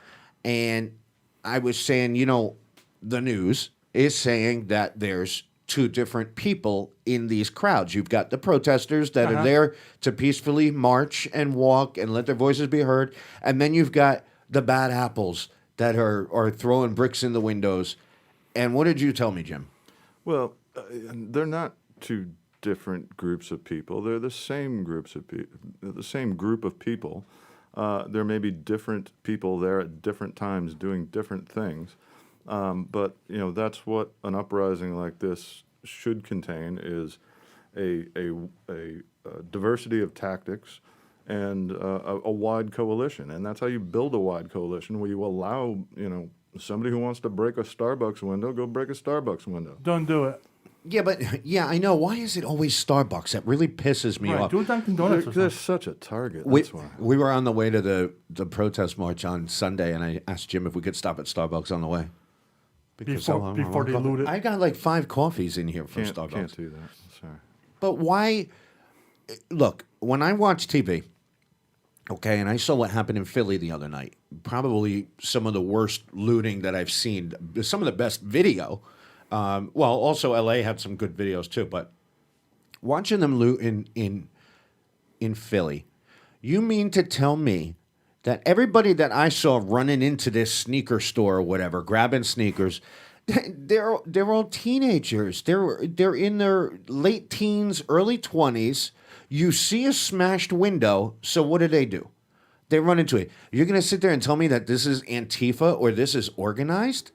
Speaker 1: And I was saying, you know, the news is saying that there's two different people in these crowds. You've got the protesters that are there to peacefully march and walk and let their voices be heard. And then you've got the bad apples that are throwing bricks in the windows. And what did you tell me, Jim?
Speaker 12: Well, they're not two different groups of people. They're the same groups of people. The same group of people. There may be different people there at different times doing different things. But you know, that's what an uprising like this should contain: is a diversity of tactics and a wide coalition. And that's how you build a wide coalition, where you allow, you know, somebody who wants to break a Starbucks window, go break a Starbucks window.
Speaker 11: Don't do it.
Speaker 1: Yeah, but I know. Why is it always Starbucks? That really pisses me off.
Speaker 11: Do Dunkin' Donuts.
Speaker 12: They're such a target.
Speaker 1: That's why. We were on the way to the protest march on Sunday, and I asked Jim if we could stop at Starbucks on the way.
Speaker 11: Before they loot it.
Speaker 1: I got like 5 coffees in here from Starbucks.
Speaker 12: Can't do that. Sorry.
Speaker 1: But why? Look, when I watch TV, okay, and I saw what happened in Philly the other night, probably some of the worst looting that I've seen, some of the best video. Well, also LA had some good videos too, but watching them loot in Philly, you mean to tell me that everybody that I saw running into this sneaker store or whatever, grabbing sneakers, they're all teenagers. They're in their late teens, early 20s. You see a smashed window, so what do? They run into it. You're going to sit there and tell me that this is Antifa or this is organized?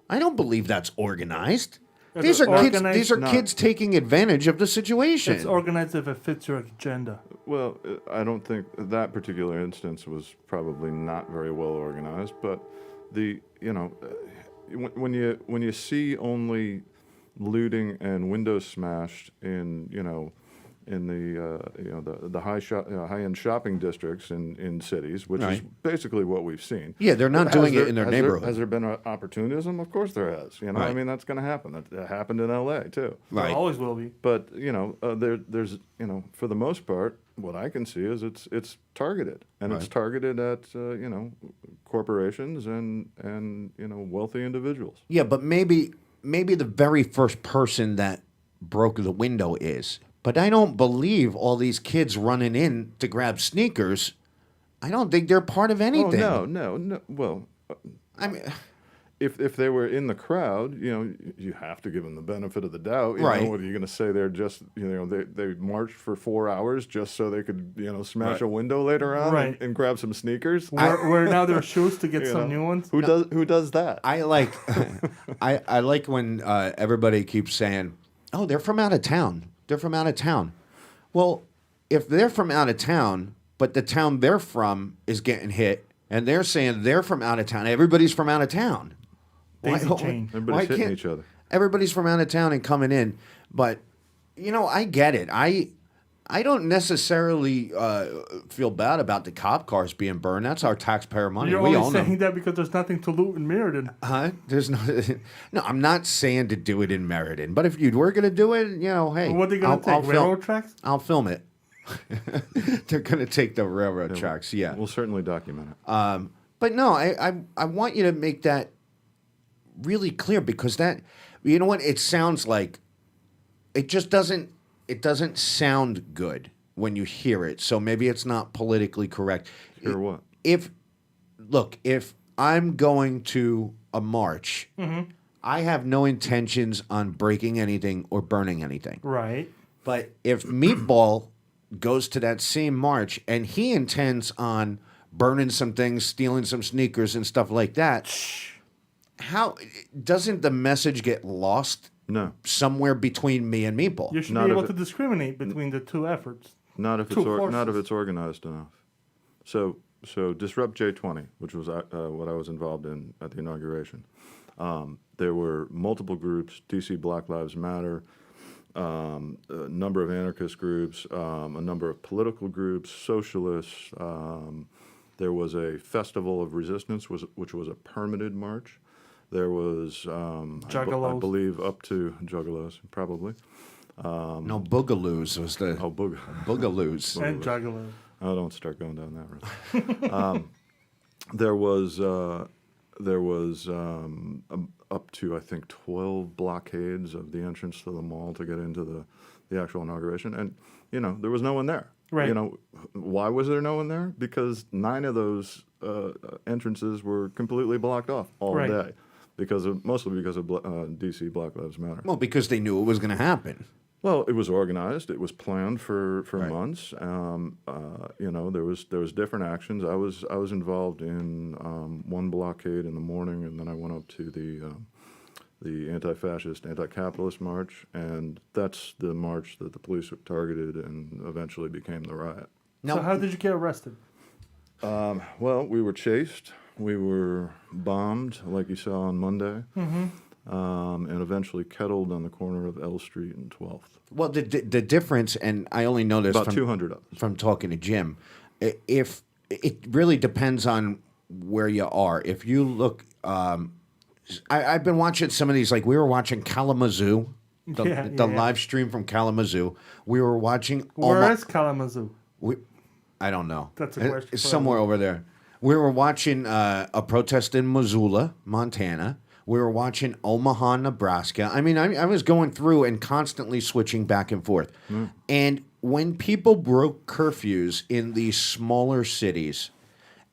Speaker 1: I don't believe that's organized. These are kids taking advantage of the situation.
Speaker 11: It's organized if it fits your agenda.
Speaker 12: Well, I don't think that particular instance was probably not very well organized, but when you see only looting and windows smashed in the high-end shopping districts in cities, which is basically what we've seen.
Speaker 1: Yeah, they're not doing it in their neighborhood.
Speaker 12: Has there been opportunism? Of course there has. You know, I mean, that's going to happen. That happened in L.A. too.
Speaker 11: Right, always will be.
Speaker 12: But there's for the most part, what I can see is it's targeted, and it's targeted at corporations and wealthy individuals.
Speaker 1: Yeah, but maybe the very first person that broke the window is. But I don't believe all these kids running in to grab sneakers. I don't think they're part of anything.
Speaker 12: Oh, no. Well,
Speaker 1: I mean,
Speaker 12: if they were in the crowd, you have to give them the benefit of the doubt.
Speaker 1: Right.
Speaker 12: What are you going to say? They're just, they marched for 4 hours just so they could, smash a window later on and grab some sneakers.
Speaker 11: Wear now their shoes to get some new ones.
Speaker 12: Who does that?
Speaker 1: I like, I like when everybody keeps saying, "Oh, they're from out of town. They're from out of town." Well, if they're from out of town, but the town they're from is getting hit, and they're saying they're from out of town, everybody's from out of town.
Speaker 12: Everybody's hitting each other.
Speaker 1: Everybody's from out of town and coming in. But, I get it. I don't necessarily feel bad about the cop cars being burned. That's our taxpayer money.
Speaker 11: You're only saying that because there's nothing to loot in Meriden.
Speaker 1: There's no, I'm not saying to do it in Meriden. But if you were going to do it, hey.
Speaker 11: Well, what are they going to take, railroad tracks?
Speaker 1: I'll film it. They're going to take the railroad tracks, yeah.
Speaker 12: We'll certainly document it.
Speaker 1: But no, I want you to make that really clear, because that, you know what, it sounds like, it just doesn't sound good when you hear it. So maybe it's not politically correct.
Speaker 12: Hear what?
Speaker 1: If I'm going to a march, I have no intentions on breaking anything or burning anything.
Speaker 11: Right.
Speaker 1: But if Meatball goes to that same march, and he intends on burning some things, stealing some sneakers and stuff like that. How doesn't the message get lost?
Speaker 12: No.
Speaker 1: Somewhere between me and Meeple.
Speaker 11: You should be able to discriminate between the two efforts.
Speaker 12: Not if it's organized enough. So Disrupt J20, which was what I was involved in at the inauguration. There were multiple groups: DC Black Lives Matter, a number of anarchist groups, a number of political groups, socialists. There was a festival of resistance, which was a permitted march. There was, I believe, up to Juggalos, probably.
Speaker 1: No, Boogaloos was the...
Speaker 12: Oh,
Speaker 1: Boogaloos.
Speaker 11: And Juggalos.
Speaker 12: Oh, don't start going down that road. There was up to, I think, 12 blockades of the entrance to the mall to get into the actual inauguration. And, there was no one there.
Speaker 11: Right.
Speaker 12: Why was there no one there? Because 9 of those entrances were completely blocked off all day. Mostly because of DC Black Lives Matter.
Speaker 1: Well, because they knew it was going to happen.
Speaker 12: Well, it was organized. It was planned for months. There was different actions. I was involved in one blockade in the morning, and then I went up to the anti-fascist, anti-capitalist march, and that's the march that the police targeted and eventually became the riot.
Speaker 11: So how did you get arrested?
Speaker 12: Well, we were chased. We were bombed, like you saw on Monday, and eventually kettled on the corner of L Street and 12th.
Speaker 1: Well, the difference, and I only know this
Speaker 12: About 200 of us.
Speaker 1: from talking to Jim, if it really depends on where you are. If you look, I've been watching some of these, like we were watching Kalamazoo, the live stream from Kalamazoo. We were watching...
Speaker 11: Where is Kalamazoo?
Speaker 1: I don't know.
Speaker 11: That's a question.
Speaker 1: It's somewhere over there. We were watching a protest in Missoula, Montana. We were watching Omaha, Nebraska. I mean, I was going through and constantly switching back and forth. And when people broke curfews in these smaller cities,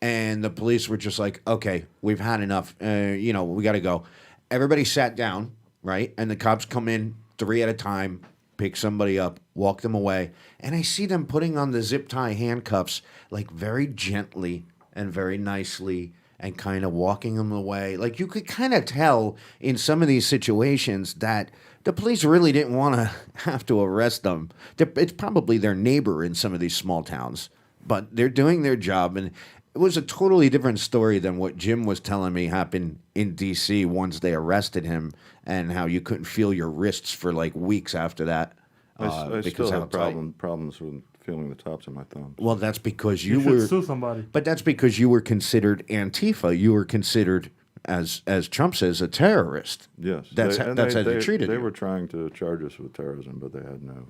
Speaker 1: and the police were just like, okay, we've had enough. We got to go. Everybody sat down, right? And the cops come in 3 at a time, pick somebody up, walk them away. And I see them putting on the zip tie handcuffs, like very gently and very nicely, and kind of walking them away. Like you could kind of tell in some of these situations that the police really didn't want to have to arrest them. It's probably their neighbor in some of these small towns, but they're doing their job. And it was a totally different story than what Jim was telling me happened in D.C. once they arrested him, and how you couldn't feel your wrists for like weeks after that.
Speaker 12: I still have problems with feeling the tops of my thumbs.
Speaker 1: Well, that's because
Speaker 11: You should sue somebody.
Speaker 1: But that's because you were considered Antifa. You were considered, as Trump says, a terrorist.
Speaker 12: Yes.
Speaker 1: That's how they treated you.
Speaker 12: They were trying to charge us with terrorism, but they had no.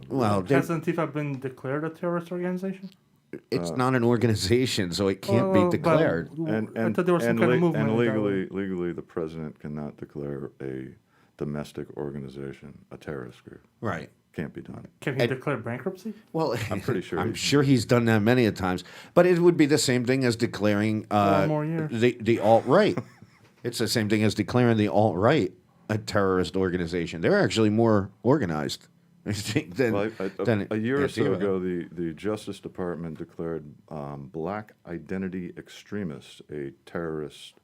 Speaker 1: Well,
Speaker 11: has Antifa been declared a terrorist organization?
Speaker 1: It's not an organization, so it can't be declared.
Speaker 11: I thought there was some kind of movement.
Speaker 12: And legally, the president cannot declare a domestic organization a terrorist group.
Speaker 1: Right.
Speaker 12: Can't be done.
Speaker 11: Can he declare bankruptcy?
Speaker 1: Well,
Speaker 12: I'm pretty sure.
Speaker 1: I'm sure he's done that many a times. But it would be the same thing as declaring the alt-right. It's the same thing as declaring the alt-right a terrorist organization. They're actually more organized. than
Speaker 12: a year or so ago, the Justice Department declared black identity extremists a terrorist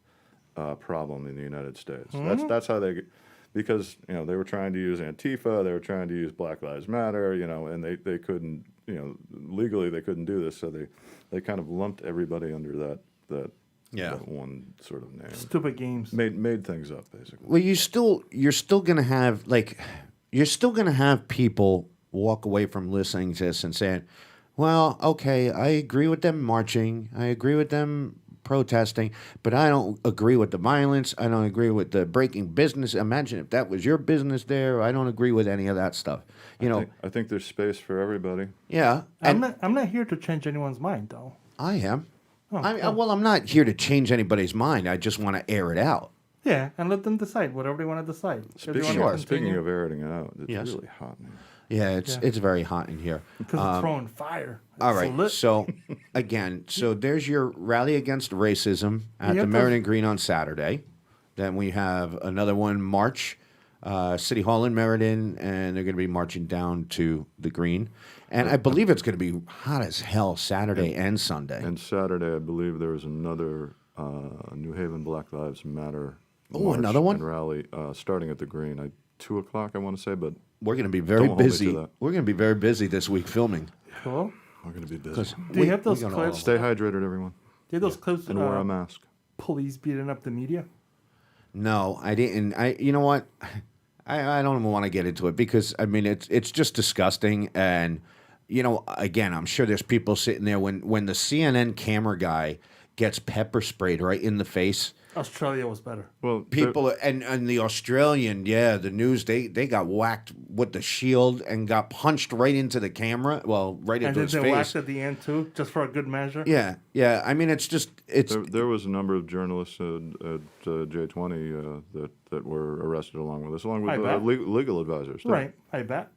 Speaker 12: problem in the United States. That's how they... Because they were trying to use Antifa, they were trying to use Black Lives Matter, and they couldn't, legally they couldn't do this, so they kind of lumped everybody under that one sort of name.
Speaker 11: Stupid games.
Speaker 12: Made things up basically.
Speaker 1: Well, you're still gonna have people walk away from listening to this and saying, "Well, okay, I agree with them marching, I agree with them protesting, but I don't agree with the violence. I don't agree with the breaking business. Imagine if that was your business there. I don't agree with any of that stuff."
Speaker 12: I think there's space for everybody.
Speaker 1: Yeah,
Speaker 11: I'm not here to change anyone's mind, though.
Speaker 1: I am. Well, I'm not here to change anybody's mind. I just want to air it out.
Speaker 11: Yeah, and let them decide whatever they want to decide.
Speaker 12: Speaking of airing it out, it's really hot in here.
Speaker 1: Yeah, it's very hot in here.
Speaker 11: Because it's throwing fire.
Speaker 1: All right, so again, there's your rally against racism at the Meriden Green on Saturday. Then we have another one, March City Hall in Meriden, and they're going to be marching down to the Green. And I believe it's going to be hot as hell Saturday and Sunday.
Speaker 12: And Saturday, I believe there was another New Haven Black Lives Matter march
Speaker 1: another one?
Speaker 12: and rally starting at the Green. 2 o'clock, I want to say, but
Speaker 1: we're going to be very
Speaker 12: don't hold me to
Speaker 1: busy.
Speaker 12: that.
Speaker 1: We're going to be very busy this week filming.
Speaker 11: Cool.
Speaker 12: We're going to be busy.
Speaker 11: Do you have those
Speaker 1: we got
Speaker 11: clips?
Speaker 12: Stay hydrated, everyone.
Speaker 11: Do you have those clips?
Speaker 12: And wear a mask.
Speaker 11: Police beating up the media.
Speaker 1: No, I didn't. You know what? I don't even want to get into it because I mean it's just disgusting. And you know, again, I'm sure there's people sitting there when the CNN camera guy gets pepper sprayed right in the face.
Speaker 11: Australia was better.
Speaker 12: Well,
Speaker 1: People and the Australian, the news they got whacked with the shield and got punched right into the camera. Well, right into his
Speaker 11: And then they
Speaker 1: face.
Speaker 11: whacked at the end too, just for a good measure.
Speaker 1: Yeah. I mean, it's just
Speaker 12: There was a number of journalists at J20 that were arrested along with us, along
Speaker 11: I
Speaker 12: with
Speaker 11: bet.
Speaker 12: legal advisors. too.
Speaker 11: Right. I bet.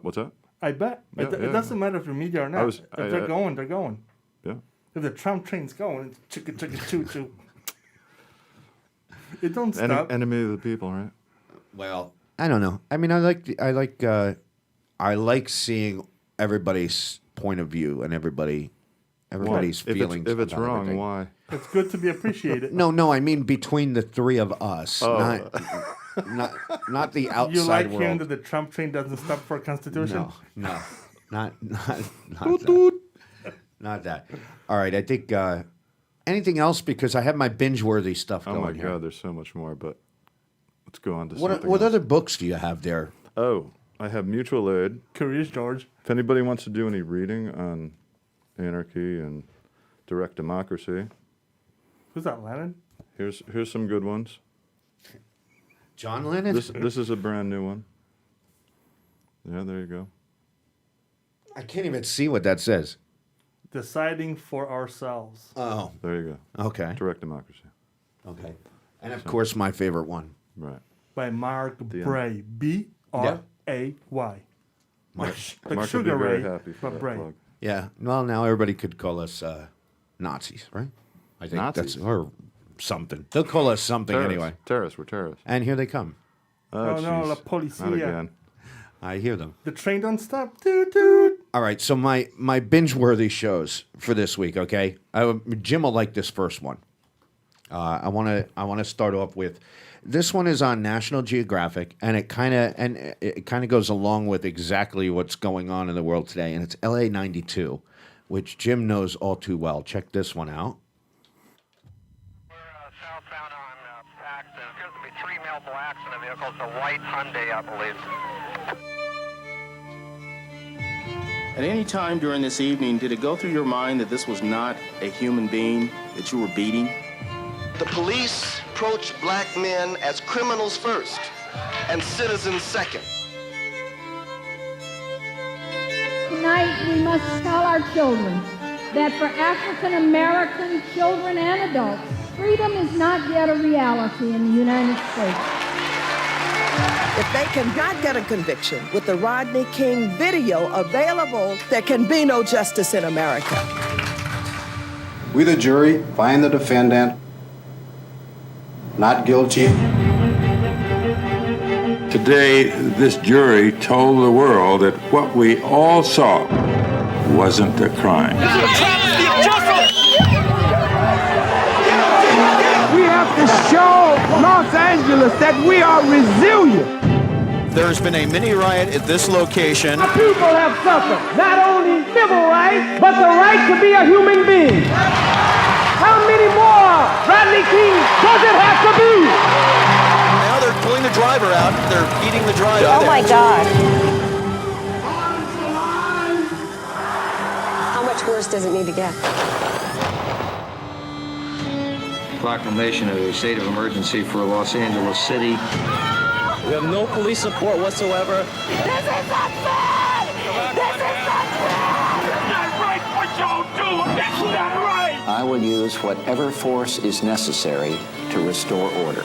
Speaker 12: What's that?
Speaker 11: I bet.
Speaker 12: Yeah,
Speaker 11: It doesn't matter if they're media or not. If they're going, they're going.
Speaker 12: Yeah.
Speaker 11: If the Trump train's going, it's chicka chicka choo choo. It don't stop.
Speaker 12: Enemy of the people, right?
Speaker 1: Well, I don't know. I mean, I like seeing everybody's point of view and everybody's feelings.
Speaker 12: If it's
Speaker 1: about
Speaker 12: wrong,
Speaker 1: everything.
Speaker 12: why?
Speaker 11: It's good to be appreciated.
Speaker 1: No, I mean between the three of us, not the outside
Speaker 11: You like
Speaker 1: world.
Speaker 11: hearing that the Trump train doesn't stop for a constitution?
Speaker 1: No, not that. Not that. All right, I think anything else because I have my binge-worthy stuff
Speaker 12: Oh
Speaker 1: going
Speaker 12: my
Speaker 1: here.
Speaker 12: God, there's so much more, but let's go on to
Speaker 1: What
Speaker 12: something
Speaker 1: what
Speaker 12: else.
Speaker 1: other books do you have there?
Speaker 12: Oh, I have Mutual Aid.
Speaker 11: Curious George.
Speaker 12: If anybody wants to do any reading on anarchy and direct democracy,
Speaker 11: Who's that, Lennon?
Speaker 12: here's some good ones.
Speaker 1: John Lennon?
Speaker 12: This is a brand new one. Yeah, there you go.
Speaker 1: I can't even see what that says.
Speaker 11: Deciding for Ourselves.
Speaker 1: Oh,
Speaker 12: There you go.
Speaker 1: okay.
Speaker 12: Direct democracy.
Speaker 1: Okay. And of course, my favorite one.
Speaker 12: Right.
Speaker 11: By Mark
Speaker 12: The
Speaker 11: Bray. B-R-A-Y. Like
Speaker 12: Mark would
Speaker 11: Sugar
Speaker 12: be very
Speaker 11: Ray,
Speaker 12: happy for
Speaker 11: but
Speaker 12: that
Speaker 11: Bray.
Speaker 12: plug.
Speaker 1: Yeah. Well, now everybody could call us Nazis, right? I think
Speaker 12: Nazis?
Speaker 1: that's or something. They'll call us something anyway.
Speaker 12: Terrorists. We're terrorists.
Speaker 1: And here they come.
Speaker 11: Oh, no,
Speaker 12: jeez.
Speaker 11: La
Speaker 12: Not
Speaker 11: Policia.
Speaker 12: again.
Speaker 1: I hear them.
Speaker 11: The train don't stop. Toot toot.
Speaker 1: All right, so my binge-worthy shows for this week. Okay, Jim will like this first one. I want to start off with this one is on National Geographic, and it kind of goes along with exactly what's going on in the world today, and it's LA 92, which Jim knows all too well. Check this one out.
Speaker 14: We're southbound on Paxton. There appears to be 3 male blacks in the vehicle. It's a white Hyundai, I believe.
Speaker 15: At any time during this evening, did it go through your mind that this was not a human being that you were beating?
Speaker 16: The police approach black men as criminals first and citizens second.
Speaker 17: Tonight, we must tell our children that for African American children and adults, freedom is not yet a reality in the United States.
Speaker 18: If they cannot get a conviction with the Rodney King video available, there can be no justice in America.
Speaker 19: We, the jury, find the defendant not guilty.
Speaker 20: Today, this jury told the world that what we all saw wasn't a crime.
Speaker 2: We have to show Los Angeles that we are resilient.
Speaker 21: There's been a mini riot at this location.
Speaker 2: Our people have suffered not only civil rights, but the right to be a human being. How many more Rodney King does it have to be?
Speaker 21: Now they're pulling the driver out. They're beating the driver.
Speaker 22: Oh my God. How much worse does it need to get?
Speaker 23: Proclamation of a state of emergency for Los Angeles City.
Speaker 24: We have no police support whatsoever.
Speaker 22: This is not fair! This is not fair!
Speaker 14: It's not right what y'all do! It's not right!
Speaker 25: I will use whatever force is necessary to restore order.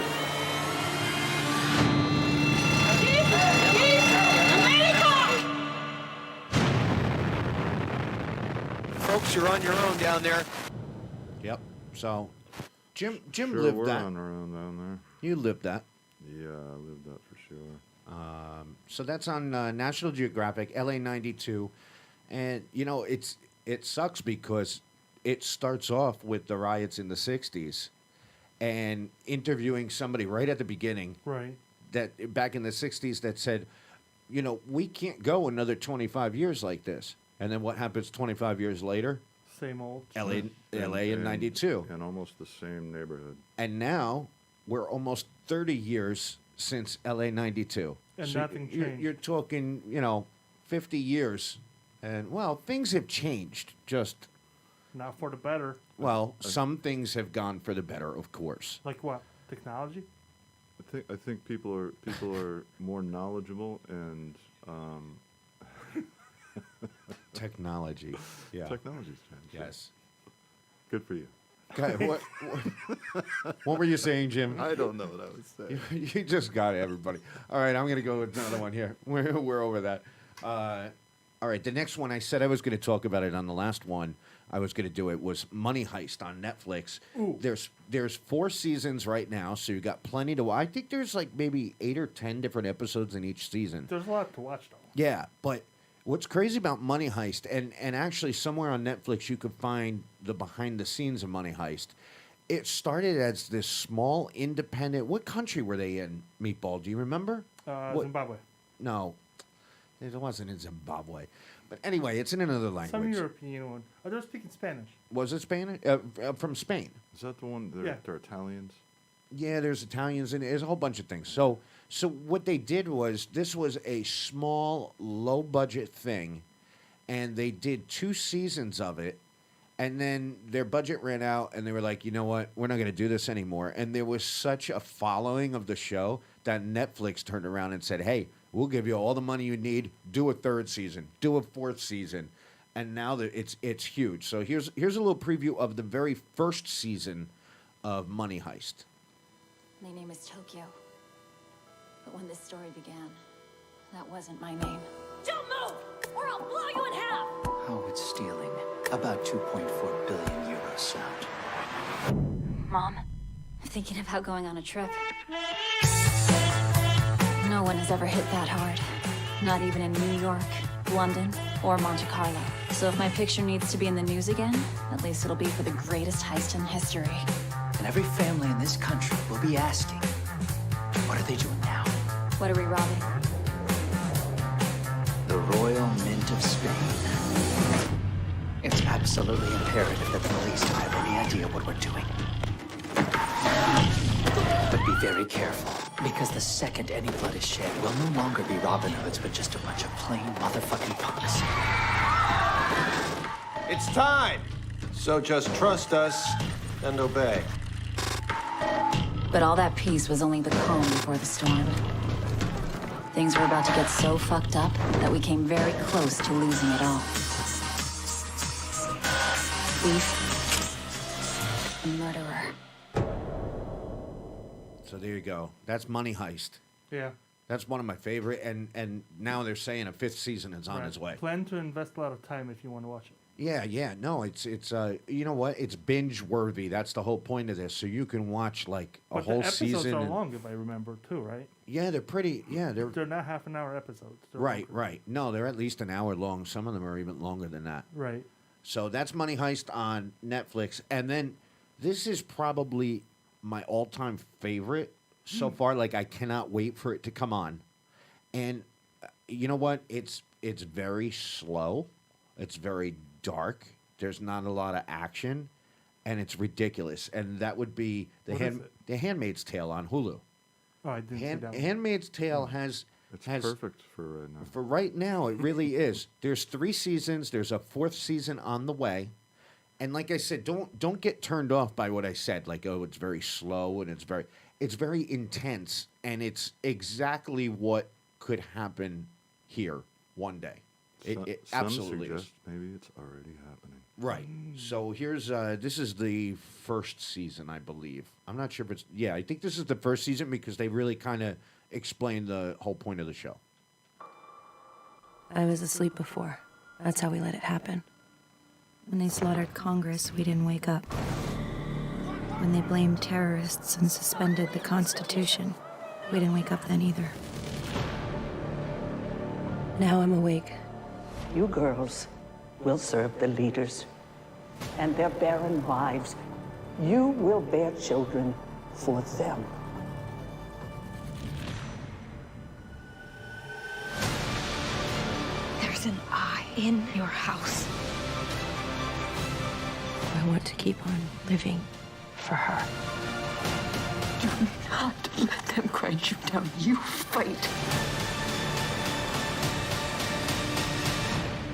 Speaker 21: Folks, you're on your own down there.
Speaker 1: Yep. So, Jim
Speaker 12: Sure,
Speaker 1: lived
Speaker 12: we're
Speaker 1: that.
Speaker 12: on our own down there.
Speaker 1: You lived that.
Speaker 12: Yeah, I lived that for sure.
Speaker 1: So that's on National Geographic, LA 92. And, it sucks because it starts off with the riots in the 60s and interviewing somebody right at the beginning.
Speaker 11: Right.
Speaker 1: That back in the 60s that said, we can't go another 25 years like this. And then what happens 25 years later?
Speaker 11: Same old.
Speaker 1: LA in 92.
Speaker 12: And almost the same neighborhood.
Speaker 1: And now we're almost 30 years since LA 92.
Speaker 11: And
Speaker 1: so
Speaker 11: nothing changed.
Speaker 1: You're talking, 50 years. And, well, things have changed. Just,
Speaker 11: Not for the better.
Speaker 1: well, some things have gone for the better, of course.
Speaker 11: Like what? Technology?
Speaker 12: I think people are more knowledgeable and
Speaker 1: Technology. Yeah.
Speaker 12: Technology's changed.
Speaker 1: Yes.
Speaker 12: Good for you.
Speaker 1: Okay, what were you saying, Jim?
Speaker 12: I don't know what I was saying.
Speaker 1: You just got it, everybody. All right, I'm going to go with another one here. We're over that. All right, the next one, I said I was going to talk about it on the last one. I was going to do it, was Money Heist on Netflix.
Speaker 11: Ooh.
Speaker 1: There's 4 seasons right now, so you got plenty to watch. I think there's like maybe 8 or 10 different episodes in each season.
Speaker 11: There's a lot to watch, though.
Speaker 1: Yeah, but what's crazy about Money Heist, and actually somewhere on Netflix you could find the behind the scenes of Money Heist. It started as this small, independent. What country were they in, Meatball? Do you remember?
Speaker 11: Zimbabwe.
Speaker 1: No, it wasn't in Zimbabwe. But anyway, it's in another language.
Speaker 11: Some European one. Oh, they're speaking Spanish.
Speaker 1: Was it Spanish? From Spain.
Speaker 12: Is that the one? They're Italians.
Speaker 1: Yeah, there's Italians and there's a whole bunch of things. So what they did was, this was a small, low budget thing, and they did 2 seasons of it, and then their budget ran out, and they were like, you know what, we're not going to do this anymore. And there was such a following of the show that Netflix turned around and said, hey, we'll give you all the money you need. Do a 3rd season. Do a 4th season. And now that it's huge. So here's a little preview of the very first season of Money Heist.
Speaker 3: My name is Tokyo. But when this story began, that wasn't my name.
Speaker 22: Don't move, or I'll blow you in half!
Speaker 25: How would stealing about 2.4 billion euros sound?
Speaker 3: Mom, I'm thinking about going on a trip. No one has ever hit that hard. Not even in New York, London, or Monte Carlo. So if my picture needs to be in the news again, at least it'll be for the greatest heist in history.
Speaker 25: And every family in this country will be asking, what are they doing now?
Speaker 3: What are we robbing?
Speaker 25: The Royal Mint of Spain. It's absolutely imperative that the police don't have any idea what we're doing. But be very careful, because the second any blood is shed, we'll no longer be Robin Hoods, but just a bunch of plain motherfucking punks.
Speaker 5: It's time! So just trust us and obey.
Speaker 3: But all that peace was only the calm before the storm. Things were about to get so fucked up that we came very close to losing it all. Thief, a murderer.
Speaker 1: So there you go. That's Money Heist.
Speaker 11: Yeah.
Speaker 1: That's one of my favorite, and now they're saying a 5th season is on its way.
Speaker 11: Plan to invest a lot of time if you want to watch it.
Speaker 1: Yeah. No, it's you know what? It's binge worthy. That's the whole point of this. So you can watch like a whole season.
Speaker 11: The episodes are long, if I remember, too, right?
Speaker 1: Yeah, they're pretty. Yeah, they're
Speaker 11: not half-an-hour episodes. They're
Speaker 1: right.
Speaker 11: longer.
Speaker 1: Right. No, they're at least an hour long. Some of them are even longer than that.
Speaker 11: Right.
Speaker 1: So that's Money Heist on Netflix, and then this is probably my all-time favorite so far. Like, I cannot wait for it to come on. And you know what? It's very slow. It's very dark. There's not a lot of action, and it's ridiculous. And that would be the Handmaid's Tale on Hulu.
Speaker 11: Oh, I didn't see that one.
Speaker 1: Handmaid's Tale has
Speaker 12: perfect for right now.
Speaker 1: For right now, it really is. There's 3 seasons. There's a 4th season on the way. And like I said, don't get turned off by what I said. Like, oh, it's very slow and it's very intense, and it's exactly what could happen here one day. It absolutely
Speaker 12: suggest
Speaker 1: is.
Speaker 12: Maybe it's already happening.
Speaker 1: Right. So here's this is the first season, I believe. I'm not sure if it's I think this is the first season because they really kind of explain the whole point of the show.
Speaker 7: I was asleep before. That's how we let it happen. When they slaughtered Congress, we didn't wake up. When they blamed terrorists and suspended the Constitution, We didn't wake up then either. Now I'm awake.
Speaker 4: You girls will serve the leaders and their barren wives. You will bear children for them.
Speaker 7: There's an eye in your house. I want to keep on living for her. Do not let them grind you down. You fight.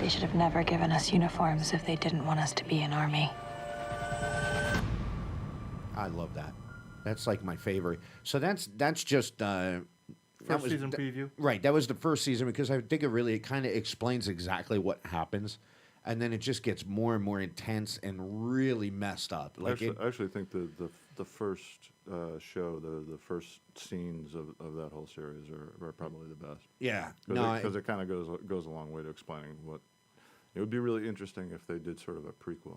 Speaker 7: They should have never given us uniforms if they didn't want us to be an army.
Speaker 1: I love that. That's like my favorite. So that's just
Speaker 11: First season preview.
Speaker 1: Right, that was the first season because I think it kind of explains exactly what happens, and then it just gets more and more intense and really messed up. Like
Speaker 12: I actually think the first show, the first scenes of that whole series are probably the best.
Speaker 1: Yeah,
Speaker 12: because it kind of goes a long way to explaining what. It would be really interesting if they did sort of a prequel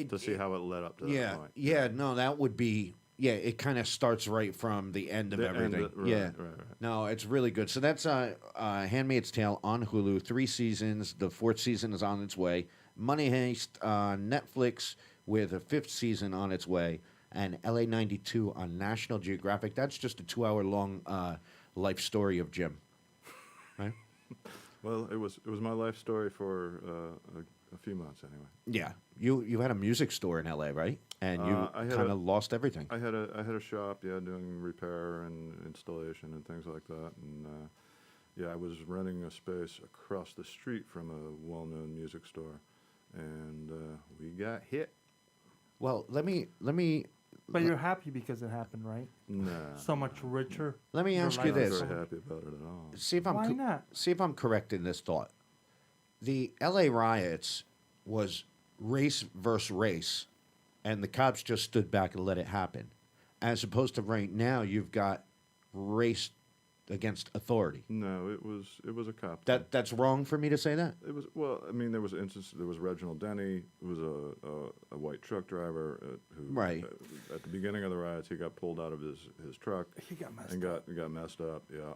Speaker 12: to see how it led up to that point.
Speaker 1: Yeah, no, that would be. Yeah, it kind of starts right from the end of everything.
Speaker 12: Right.
Speaker 1: No, it's really good. So that's Handmaid's Tale on Hulu, 3 seasons. The 4th season is on its way. Money Heist on Netflix with a 5th season on its way. And LA 92 on National Geographic. That's just a 2-hour-long life story of Jim. Right?
Speaker 12: Well, it was my life story for a few months anyway.
Speaker 1: Yeah, you had a music store in LA, right? And you kind of lost everything.
Speaker 12: I had a shop, doing repair and installation and things like that, and I was renting a space across the street from a well-known music store, and we got hit.
Speaker 1: Well, let me.
Speaker 11: But you're happy because it happened, right?
Speaker 12: No.
Speaker 11: So much richer.
Speaker 1: Let me ask you this.
Speaker 12: I'm not very happy about it at all.
Speaker 1: See if I'm correct in this thought. The LA riots was race versus race, and the cops just stood back and let it happen. As opposed to right now, you've got race against authority.
Speaker 12: No, it was a cop.
Speaker 1: That's wrong for me to say that?
Speaker 12: It was there was instances. There was Reginald Denny, who was a white truck driver who at the beginning of the riots he got pulled out of his truck.
Speaker 11: He got messed
Speaker 12: up. Got messed up. Yeah.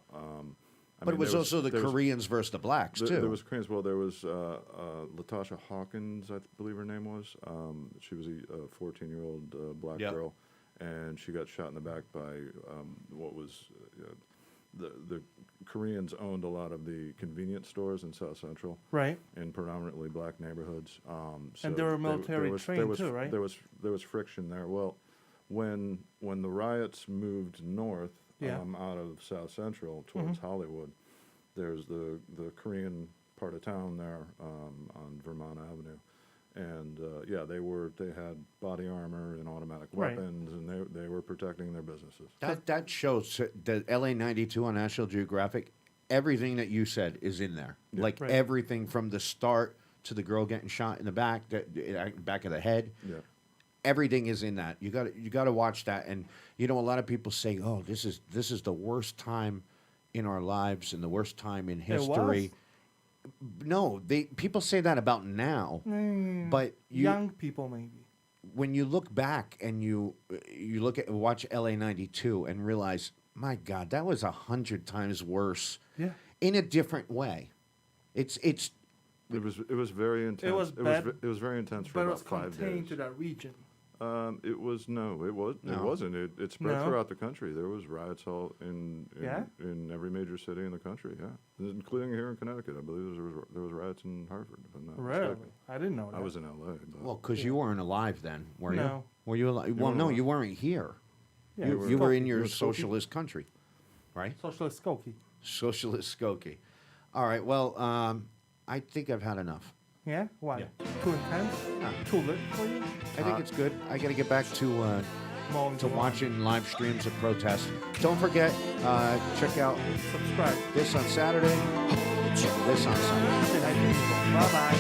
Speaker 1: But it was also the Koreans versus the blacks too.
Speaker 12: There was Koreans. Well, there was Latasha Hawkins, I believe her name was. She was a 14-year-old black girl, and she got shot in the back by what was. The Koreans owned a lot of the convenience stores in South Central,
Speaker 11: right?
Speaker 12: In predominantly black neighborhoods. So
Speaker 11: and they were military trained too, right?
Speaker 12: There was friction there. Well, when the riots moved north out of South Had towards Hollywood, there's the Korean part of town there on Vermont Avenue. And they had body armor and automatic weapons, and they were protecting their businesses.
Speaker 1: That shows the LA 92 on National Geographic. Everything that you said is in there, everything from the start to the girl getting shot in the back, back of the head.
Speaker 12: Yeah.
Speaker 1: Everything is in that. You got to watch that. And a lot of people say, "Oh, this is the worst time in our lives and the worst time in history." No, people say that about now, but
Speaker 11: young people maybe.
Speaker 1: When you look back and you watch LA 92 and realize, my God, that was 100 times worse.
Speaker 11: Yeah.
Speaker 1: In a different way. It
Speaker 12: was very intense.
Speaker 11: It was bad,
Speaker 12: it was very intense for about 5 days.
Speaker 11: But it was contained to that region.
Speaker 12: It wasn't. It spread throughout the country. There was riots all in every major city in the country. Yeah, including here in Connecticut. I believe there was riots in Hartford. If I'm not mistaken.
Speaker 11: I didn't know that.
Speaker 12: I was in L.A. But
Speaker 1: well, because you weren't alive then, were you?
Speaker 11: No.
Speaker 1: Were you alive? Well, no, you weren't here.
Speaker 11: Yeah,
Speaker 1: you were in your socialist country, right?
Speaker 11: Socialist Skokie.
Speaker 1: Socialist Skokie. All right. Well, I think I've had enough.
Speaker 11: Yeah? Why? Yeah. Too intense? Too lit for you?
Speaker 1: I think it's good. I got to get back to watching live streams of protests. Don't forget, check out
Speaker 11: subscribe.
Speaker 1: This on Saturday. This on Sunday.
Speaker 11: Bye-bye.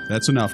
Speaker 6: That's enough.